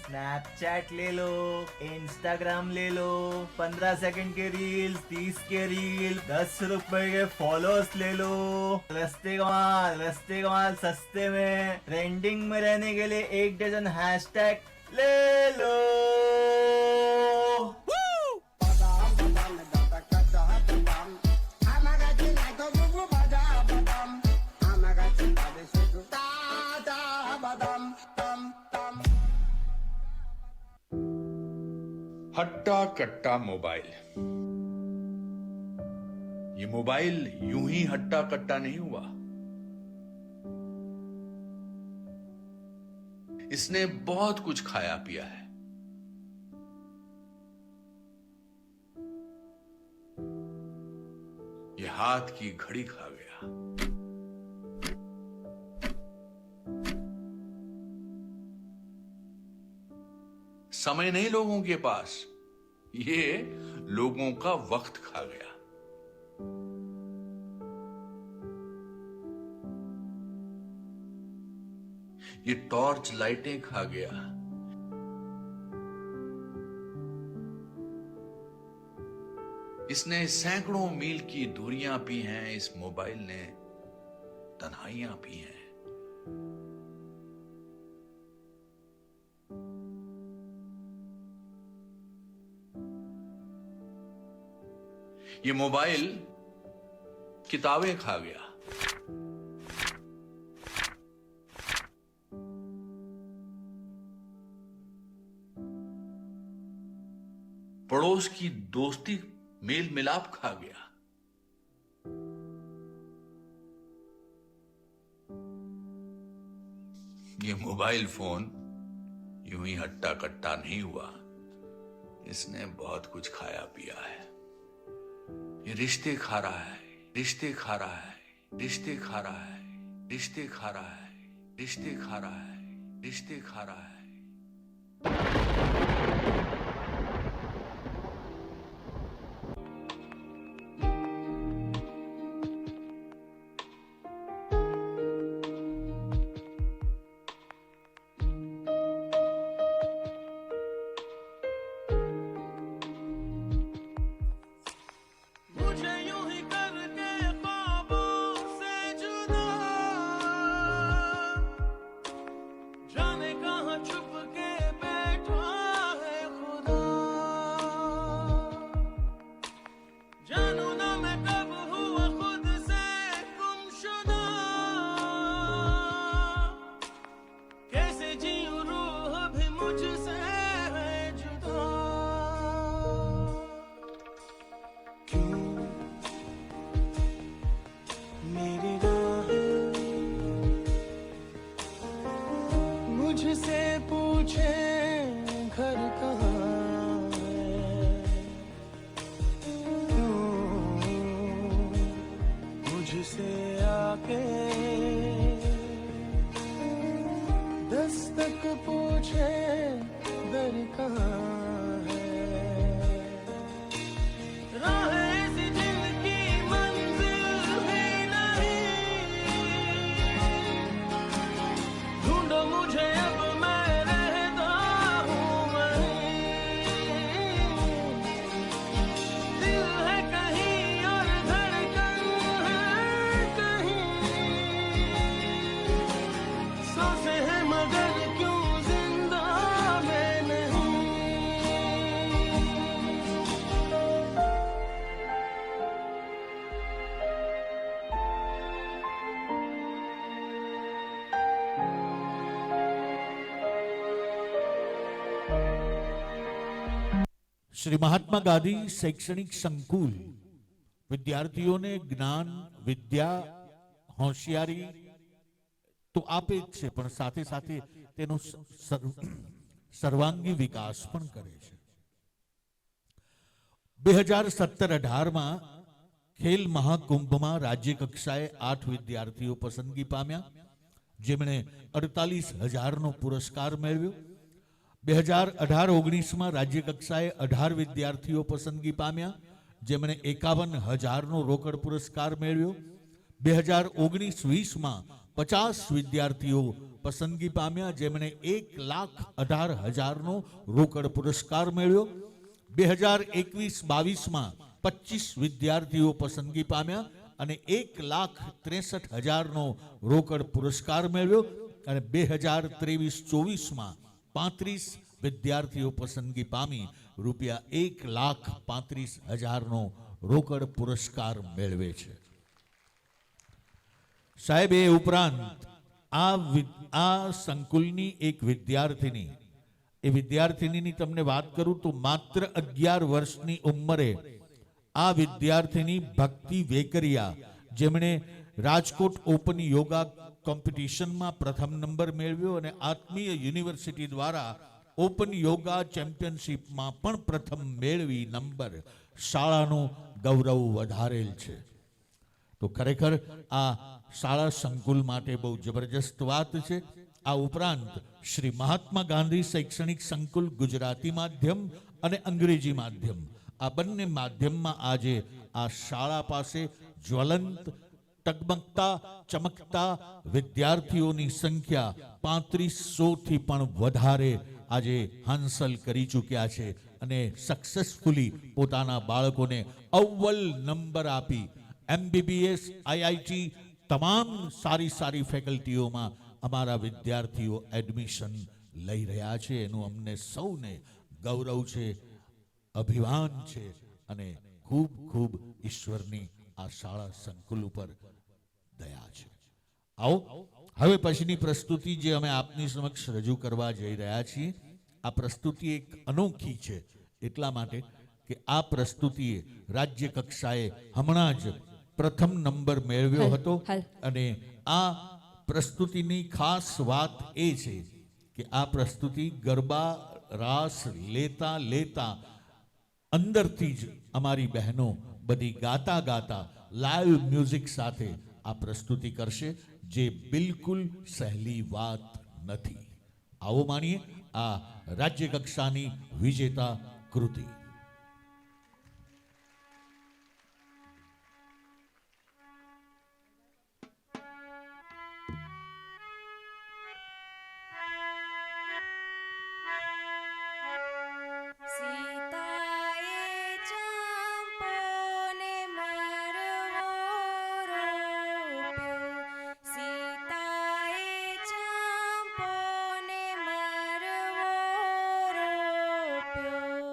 Snapchat ले लो, Instagram ले लो, 15 second के reels, 30 के reel, 10 रुपए के followers ले लो. रस्ते कमाल सस्ते में ट्रेंडिंग में रहने के लिए 1 डजन हैशटैग ले लो. Badam, badam, badakasha, badam. Amagati na kabubu badam, badam. Amagati badeshu ta ta badam, tam tam. हट्टा कट्टा मोबाइल. ये मोबाइल यूं ही हट्टा कट्टा नहीं हुआ. इसने बहुत कुछ खाया पिया है. ये हाथ की घड़ी खा गया. समय नहीं लोगों के पास, ये लोगों का वक्त खा गया. ये टॉर्च लाइटें खा गया. इसने सैकड़ों मील की दूरियां पी हैं. इस मोबाइल ने तन्हाइयां पी हैं. ये मोबाइल किताबें खा गया. पड़ोस की दोस्ती मेल मिलाप खा गया. ये मोबाइल फोन यूं ही हट्टा कट्टा नहीं हुआ. इसने बहुत कुछ खाया पिया है. ये रिश्ते खा रहा है, रिश्ते खा रहा है, रिश्ते खा रहा है, रिश्ते खा रहा है, रिश्ते खा रहा है, रिश्ते खा रहा है. मुझे यूं ही करके ख्वाबों से जुदा, जाने कहाँ छुप के बैठा શ્રી મહાત્મા ગાંધી શૈક્ષણિક સંકુલ વિદ્યાર્થીઓને જ્ઞાન, વિદ્યા, હોશિયારી તો આપે જ છે, પણ સાથે સાથે તેનો સર્વાંગી વિકાસ પણ કરે છે. 2017-18માં ખેલ મહાકુંભમાં રાજ્ય કક્ષાએ 8 વિદ્યાર્થીઓ પસંદગી પામ્યા, જેમણે 48,000નો પુરસ્કાર મેળવ્યો. 2018-19માં રાજ્ય કક્ષાએ 18 વિદ્યાર્થીઓ પસંદગી પામ્યા, જેમણે 51,000નો રોકડ પુરસ્કાર મેળવ્યો. 2019-20માં 50 વિદ્યાર્થીઓ પસંદગી પામ્યા, જેમણે 1,18,000નો રોકડ પુરસ્કાર મેળવ્યો. 2021-22માં 25 વિદ્યાર્થીઓ પસંદગી પામ્યા અને 1,63,000નો રોકડ પુરસ્કાર મેળવ્યો. અને 2023-24માં 35 વિદ્યાર્થીઓ પસંદગી પામી રૂપિયા 1,35,000નો રોકડ પુરસ્કાર મેળવે છે. સાહેબ, એ ઉપરાંત આ સંકુલની એક વિદ્યાર્થીની તમને વાત કરું તો માત્ર 11 વર્ષની ઉંમરે આ વિદ્યાર્થીની ભક્તિ વેકરિયા, જેમણે રાજકોટ ઓપન યોગા કોમ્પિટિશનમાં પ્રથમ નંબર મેળવ્યો અને આત્મીય યુનિવર્સિટી દ્વારા ઓપન યોગા ચેમ્પિયનશિપમાં પણ પ્રથમ મેળવી નંબર શાળાનું ગૌરવ વધારેલ છે. તો ખરેખર આ શાળા સંકુલ માટે બહુ જબરજસ્ત વાત છે. આ ઉપરાંત શ્રી મહાત્મા ગાંધી શૈક્ષણિક સંકુલ ગુજરાતી માધ્યમ અને અંગ્રેજી માધ્યમ, આ બંને માધ્યમમાં આજે આ શાળા પાસે જ્વલંત, ટગમગતા, ચમકતા વિદ્યાર્થીઓની સંખ્યા 3500થી પણ વધારે આજે હાંસલ કરી ચૂક્યા છે અને સક્સેસફુલી પોતાના બાળકોને અવ્વલ નંબર આપી MBBS, IIT તમામ સારી ફેકલ્ટીઓમાં અમારા વિદ્યાર્થીઓ એડમિશન લઈ રહ્યા છે. એનું અમને સૌને ગૌરવ છે, અભિમાન છે અને ખૂબ ખૂબ ઈશ્વરની આ શાળા સંકુલ ઉપર દયા છે. આવો હવે પછીની પ્રસ્તુતિ જે અમે આપની સમક્ષ રજૂ કરવા જઈ રહ્યા છીએ, આ પ્રસ્તુતિ એક અનોખી છે એટલા માટે કે આ પ્રસ્તુતિએ રાજ્ય કક્ષાએ હમણાં જ પ્રથમ નંબર મેળવ્યો હતો. અને આ પ્રસ્તુતિની ખાસ વાત એ છે કે આ પ્રસ્તુતિ ગરબા રાસ લેતા લેતા અંદરથી જ અમારી બહેનો બધી ગાતા ગાતા લાઈવ મ્યુઝિક સાથે આ પ્રસ્તુતિ કરશે, જે બિલકુલ સહેલી વાત નથી. આવો માણીએ આ રાજ્ય કક્ષાની વિજેતા કૃતિ. સીતાએ ચંપોને મરવો રોપ્યો, સીતાએ ચંપોને મરવો રોપ્યો.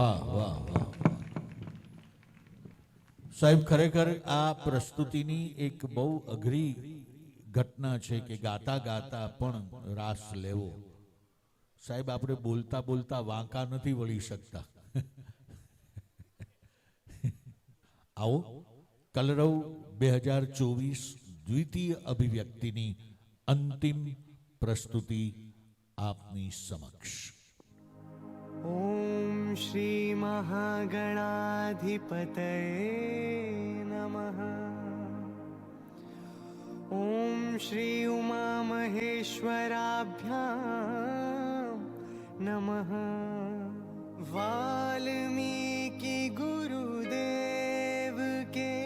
વાહ વાહ વાહ સાહેબ, ખરેખર આ પ્રસ્તુતિની એક બહુ અઘરી ઘટના છે કે ગાતા ગાતા પણ રાસ લેવો. સાહેબ, આપણે બોલતા બોલતા વાંકા નથી વળી શકતા. આવો કલરવ 2024 દ્વિતીય અભિવ્યક્તિની અંતિમ પ્રસ્તુતિ આપની સમક્ષ. ॐ श्रीमहागणाधिपतये नमः। ॐ श्री उमामहेश्वराभ्यां नमः। वाल्मीकि गुरुदेव के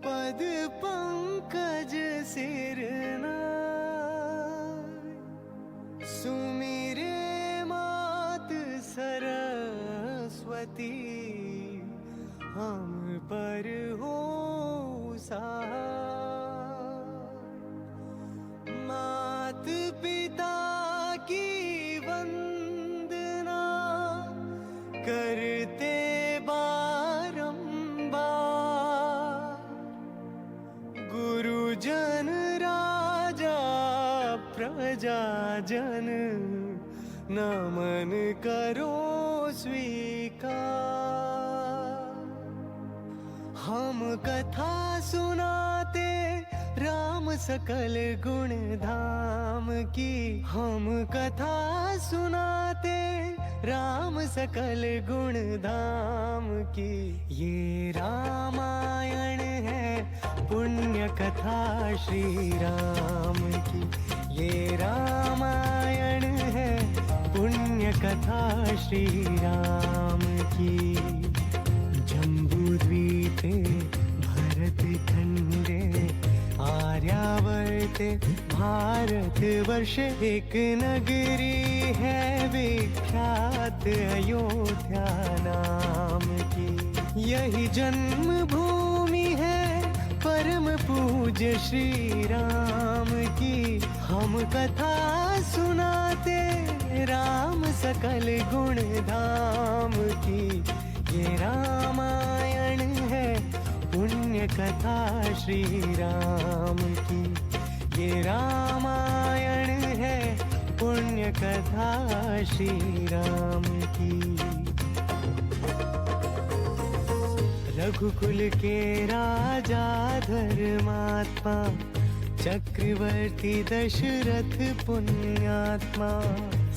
पद पंकज सिरना सुमिरे सरस्वती हम पर हो सहाय। मात पिता की वंदना करते बारंबार, गुरुजन राजा प्रजाजन नमन करो स्वीकार। हम कथा सुनाते राम सकल गुण धाम की। हम कथा सुनाते राम सकल गुण धाम की। ये रामायण है पुण्य कथा श्री राम की। ये रामायण है पुण्य कथा श्री राम की। जम्बूद्वीपे भरत खंडे आर्यावर्ते भारत वर्ष एक नगरी है विख्यात अयोध्या नाम की। यही जन्म भूमि है परम पूज्य श्री राम की। हम कथा सुनाते राम सकल गुण धाम की। ये रामायण है पुण्य कथा श्री राम की। ये रामायण है पुण्य कथा श्री राम की। रघुकुल के राजा धर्मात्मा चक्रवर्ती दशरथ पुण्यात्मा।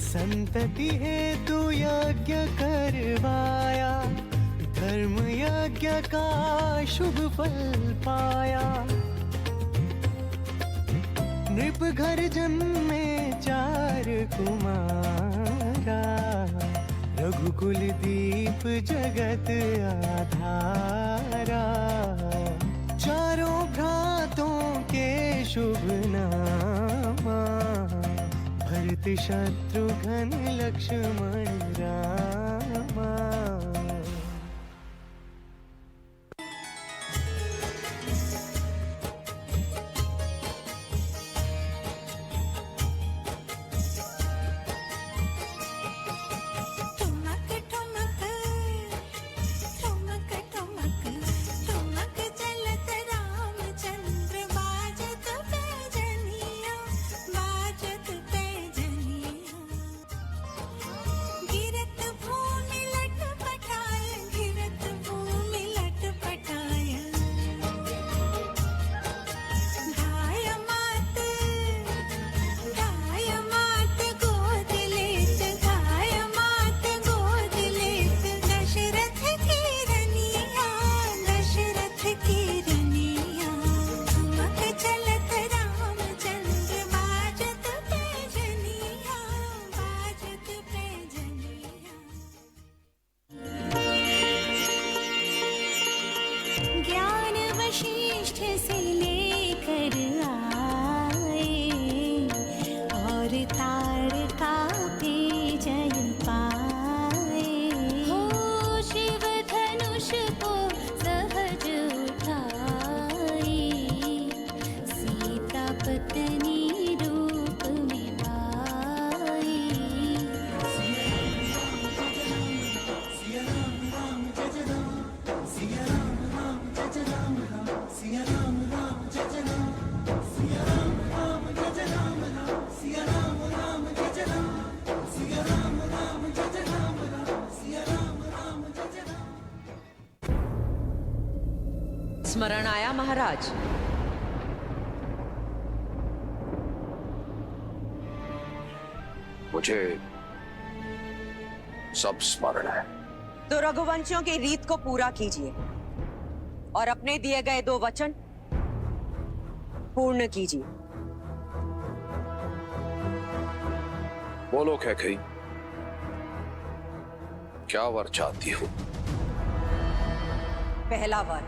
संतति हेतु यज्ञ करवाया, धर्म यज्ञ का शुभ फल पाया। नृप घर जन्मे 4 कुमारा, रघुकुल दीप जगत आधारा। चारों भ्रातों के शुभ नामा, भरत शत्रुघ्न लक्ष्मण रामा। ठुमक ठुमक ठुमक ठुमक ठुमक चलत रामचंद्र। बाजत पैजनिया बाजत पैजनिया। गिरत भूमि लटपटाए स्मरण आया महाराज? मुझे सब स्मरण है। तो रघुवंशियों की रीत को पूरा कीजिए और अपने दिए गए 2 वचन पूर्ण कीजिए। बोलो कैकेयी, क्या वर चाहती हो? पहला वर,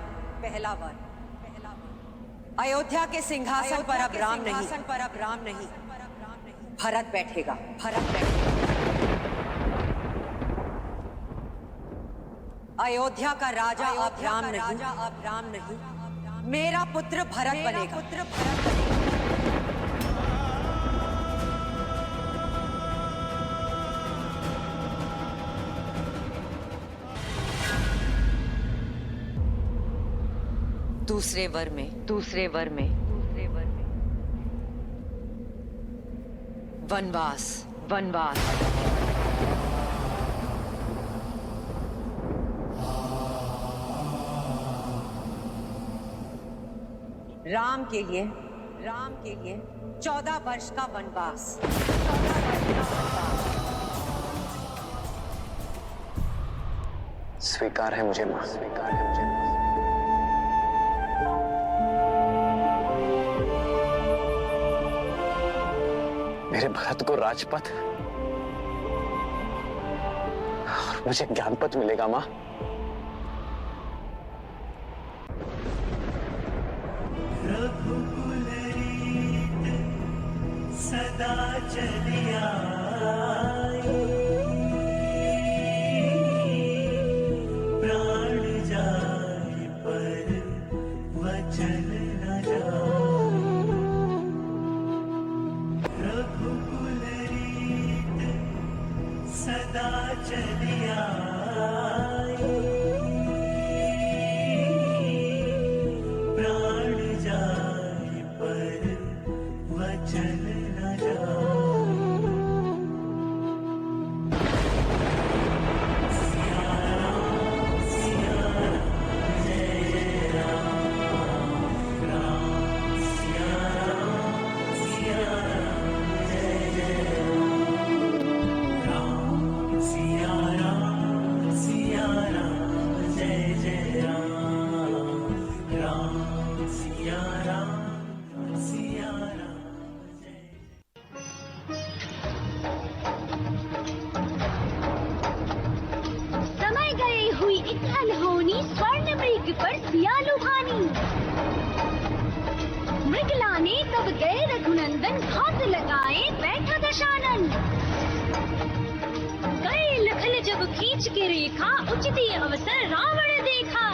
अयोध्या के सिंहासन पर अब राम नहीं, भरत बैठेगा। अयोध्या का राजा अब राम नहीं, मेरा पुत्र भरत बनेगा। दूसरे वर में वनवास। राम के लिए 14 वर्ष का वनवास। स्वीकार है मुझे मां। मेरे भरत को राजपथ और मुझे ज्ञानपथ मिलेगा मां। सदा चलिया प्राण जाए पर वचन न जाए। रघुकुल रीत सदा चलिया प्राण जाए पर वचन न जाए। समय गए हुई एक अनहोनी स्वर्ण मृग पर सिया लुभानी। मृगलाने तब गए रघुनंदन घात लगाए बैठा दशानन। गए लखन जब खींच के रेखा उचित अवसर रावण देखा।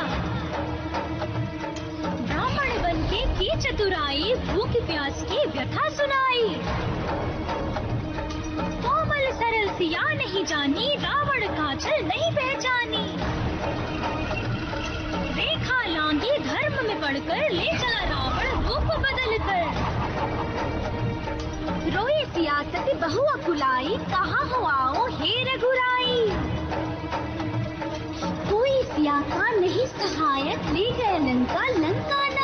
ब्राह्मण बन के की चतुराई भूख प्यास की व्यथा सुनाई। कोमल सरल सिया नहीं जानी रावण का छल नहीं पहचानी। रेखा लांगी धर्म में पड़कर ले चला रावण रूप बदल कर। रोए सिया सती बहु अकुलाई कहाँ हो आओ हे रघुराई। कोई सिया का नहीं सहायक ले गए लंका नायक।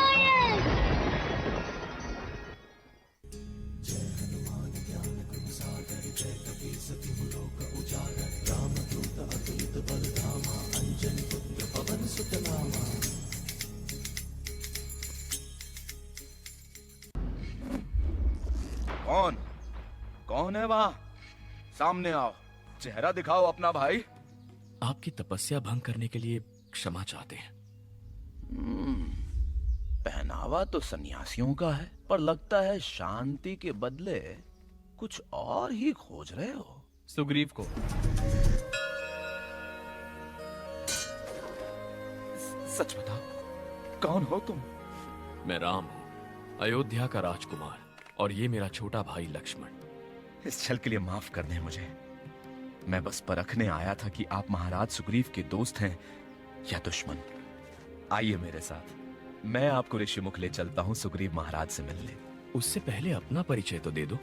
कौन है वहाँ? सामने आओ, चेहरा दिखाओ अपना भाई। आपकी तपस्या भंग करने के लिए क्षमा चाहते हैं। पहनावा तो सन्यासियों का है, पर लगता है शांति के बदले कुछ और ही खोज रहे हो। सुग्रीव को सच बताओ, कौन हो तुम? मैं राम हूं, अयोध्या का राजकुमार, और ये मेरा छोटा भाई लक्ष्मण। इस छल के लिए माफ कर दें मुझे। मैं बस परखने आया था कि आप महाराज सुग्रीव के दोस्त हैं या दुश्मन। आइए मेरे साथ, मैं आपको ऋषिमुख ले चलता हूँ सुग्रीव महाराज से मिलने। उससे पहले अपना परिचय तो दे दो।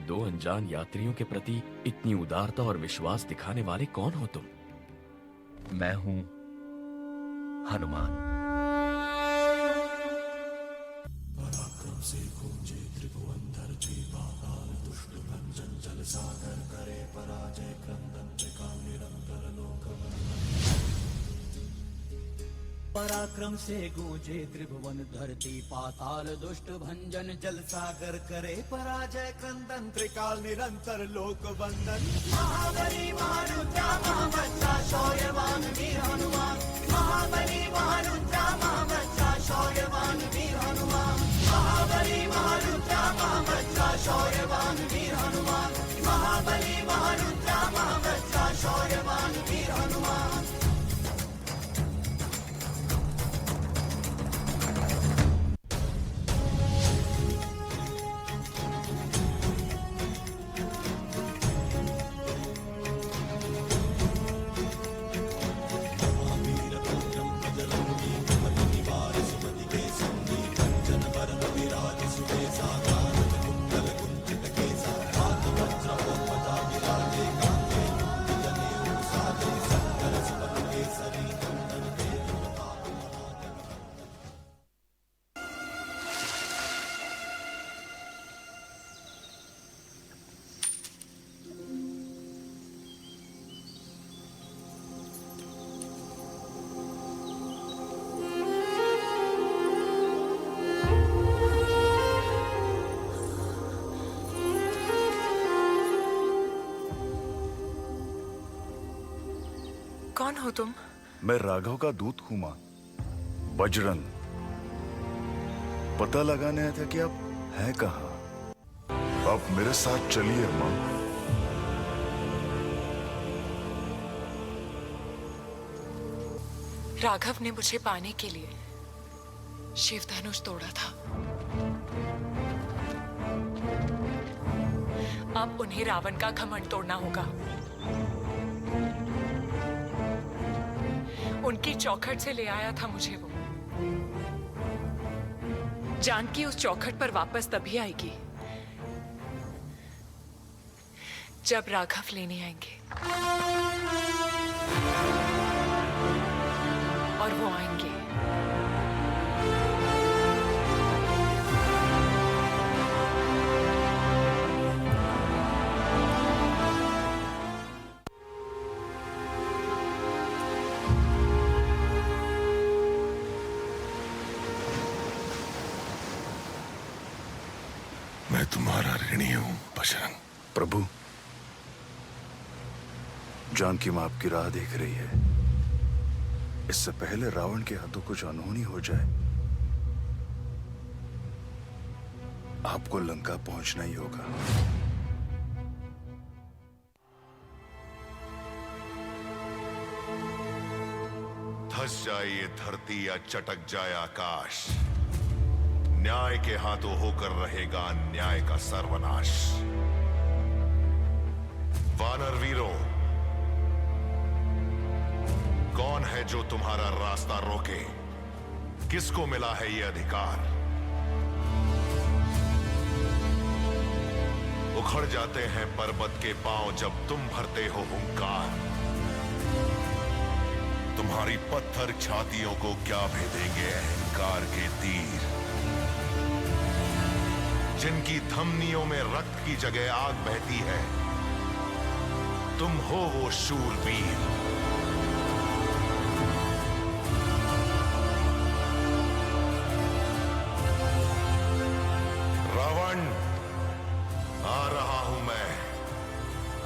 2 अनजान यात्रियों के प्रति इतनी उदारता और विश्वास दिखाने वाले कौन हो तुम? मैं हूं हनुमान। पराक्रम से गूंजे त्रिभुवन धरती पाताल दुष्ट भंजन जल सागर करे पराजय क्रंदन त्रिकाल निरंतर लोक वंदन महाबली महारुद्रा महामंत्रा शौर्यवान वीर हनुमान महाबली महारुद्रा महामंत्रा शौर्यवान वीर हनुमान महाबली महारुद्रा महामंत्रा शौर्यवान वीर हनुमान महाबली महारुद्रा महामंत्रा शौर्यवान वीर हनुमान। कौन हो तुम? मैं राघव का दूत हूं मां, बजरंग। पता लगाने आया था कि आप हैं कहां। आप मेरे साथ चलिए मां। राघव ने मुझे पाने के लिए शिवधनुष तोड़ा था। अब उन्हें रावण का घमंड तोड़ना होगा। उनकी चौखट से ले आया था मुझे वो। जानकी उस चौखट पर वापस तभी आएगी जब राघव लेने आएंगे। और वो आएंगे। मैं तुम्हारा ऋणी हूं बजरंग। प्रभु, जानकी मां आपकी राह देख रही है। इससे पहले रावण के हाथों कुछ अनहोनी हो जाए, आपको लंका पहुंचना ही होगा। धस जाए ये धरती या चटक जाए आकाश, न्याय के हाथों होकर रहेगा अन्याय का सर्वनाश। वानर वीरों, कौन है जो तुम्हारा रास्ता रोके? किसको मिला है ये अधिकार? उखड़ जाते हैं पर्वत के पांव जब तुम भरते हो हुंकार। तुम्हारी पत्थर छातियों को क्या भेदेंगे अहंकार के तीर? जिनकी धमनियों में रक्त की जगह आग बहती है, तुम हो वो शूरवीर। रावण, आ रहा हूं मैं,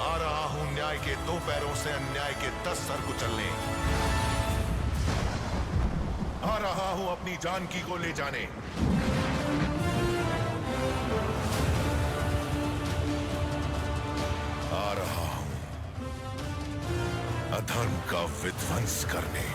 आ रहा हूं न्याय के दो पैरों से अन्याय के 10 सर कुचलने। आ रहा हूं अपनी जानकी को ले जाने। आ रहा हूं अधर्म का विध्वंस करने।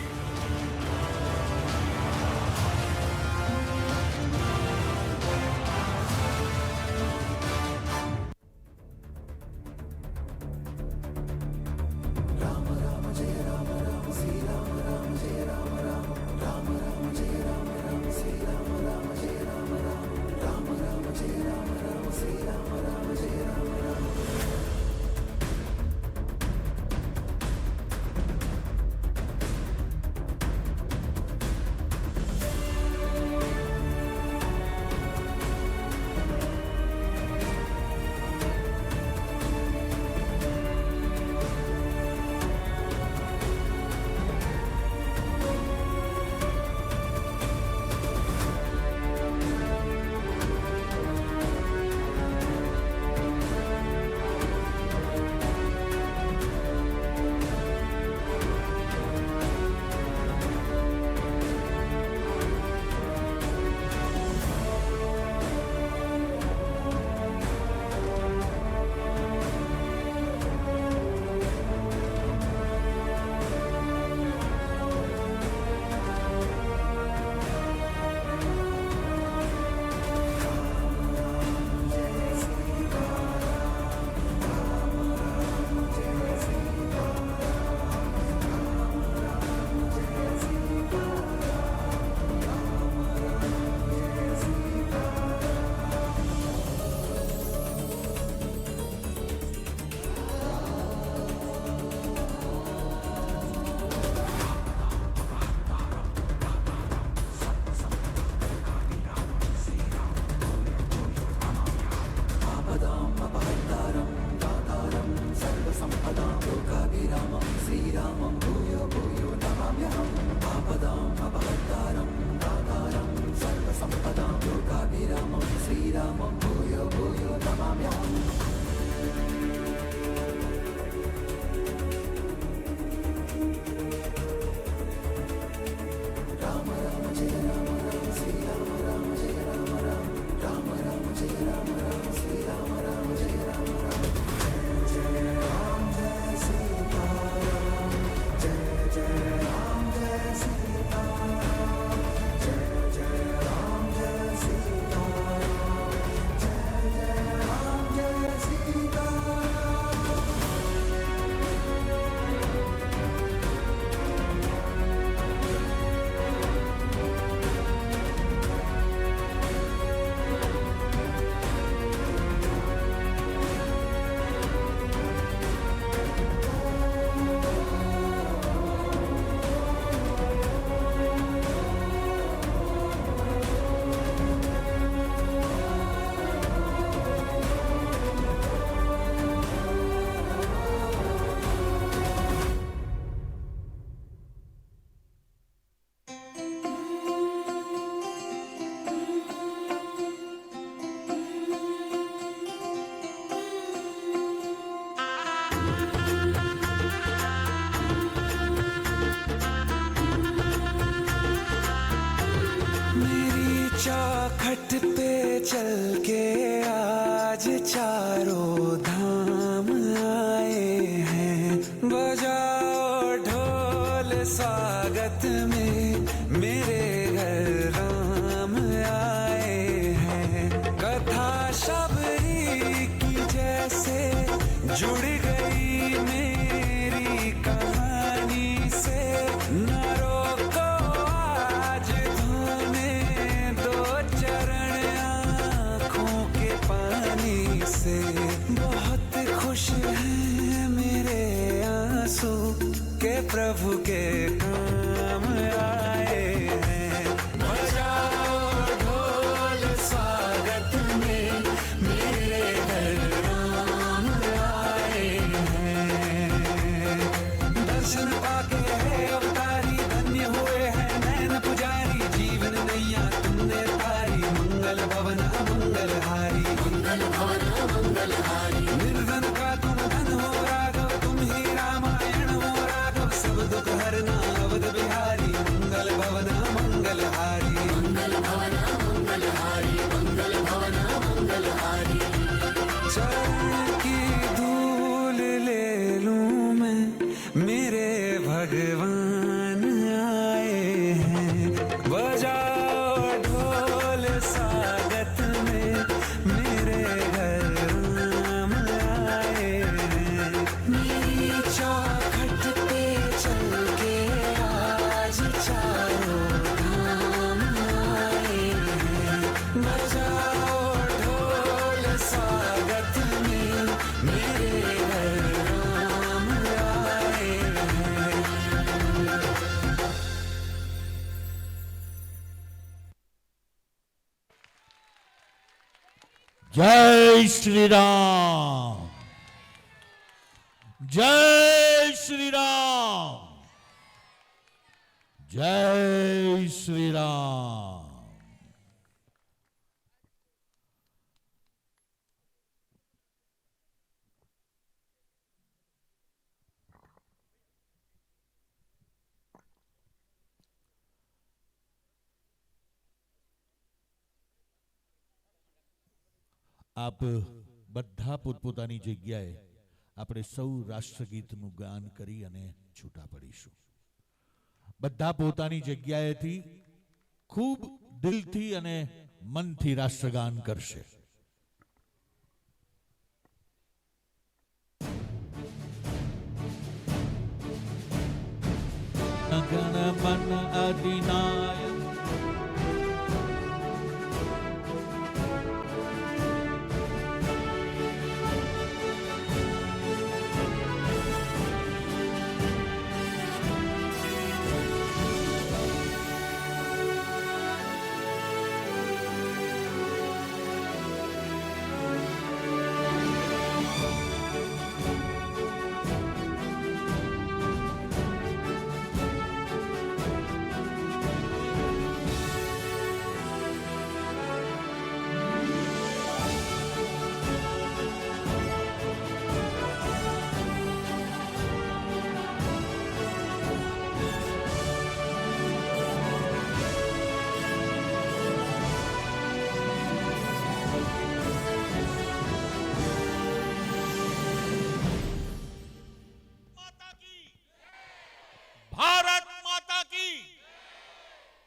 चौखट पे चल के आज चारों धाम आए हैं बजाओ ढोल स्वागत में मेरे घर राम आए हैं कथा शबरी की जैसे जुड़ गई मेरी कहानी से न रोको आज धोने दो चरण आँखों के पानी से बहुत खुश हैं मेरे आंसू के प्रभु के काम आए हैं बजाओ ढोल स्वागत में मेरे घर राम आए हैं दर्शन पाके है अवतारी धन्य हुए हैं नैन पुजारी जीवन नैया तुमने तारी मंगल भवन मंगलहारी निर्धन का तुम धन हो राघव तुम ही रामायण हो राघव सब दुख हरना अवध बिहारी मंगल भवन मंगलहारी चरण की धूल ले लूं मैं मेरे भगवान आए हैं बजाओ ढोल स्वागत में मेरे घर राम आए हैं मेरी चौखट पे चल के आज चारों धाम आए हैं बजाओ ढोल स्वागत में मेरे घर राम आए हैं जय श्री राम जय श्री राम जय श्री राम આપ બધા પોતપોતાની જગ્યાએ આપણે સૌ રાષ્ટ્રગીતનું ગાન કરી અને છૂટા પડીશું બધા પોતાની જગ્યાએથી ખૂબ દિલથી અને મનથી રાષ્ટ્રગાન કરશે ગણ મન અધિનાયક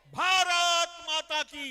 भारत माता की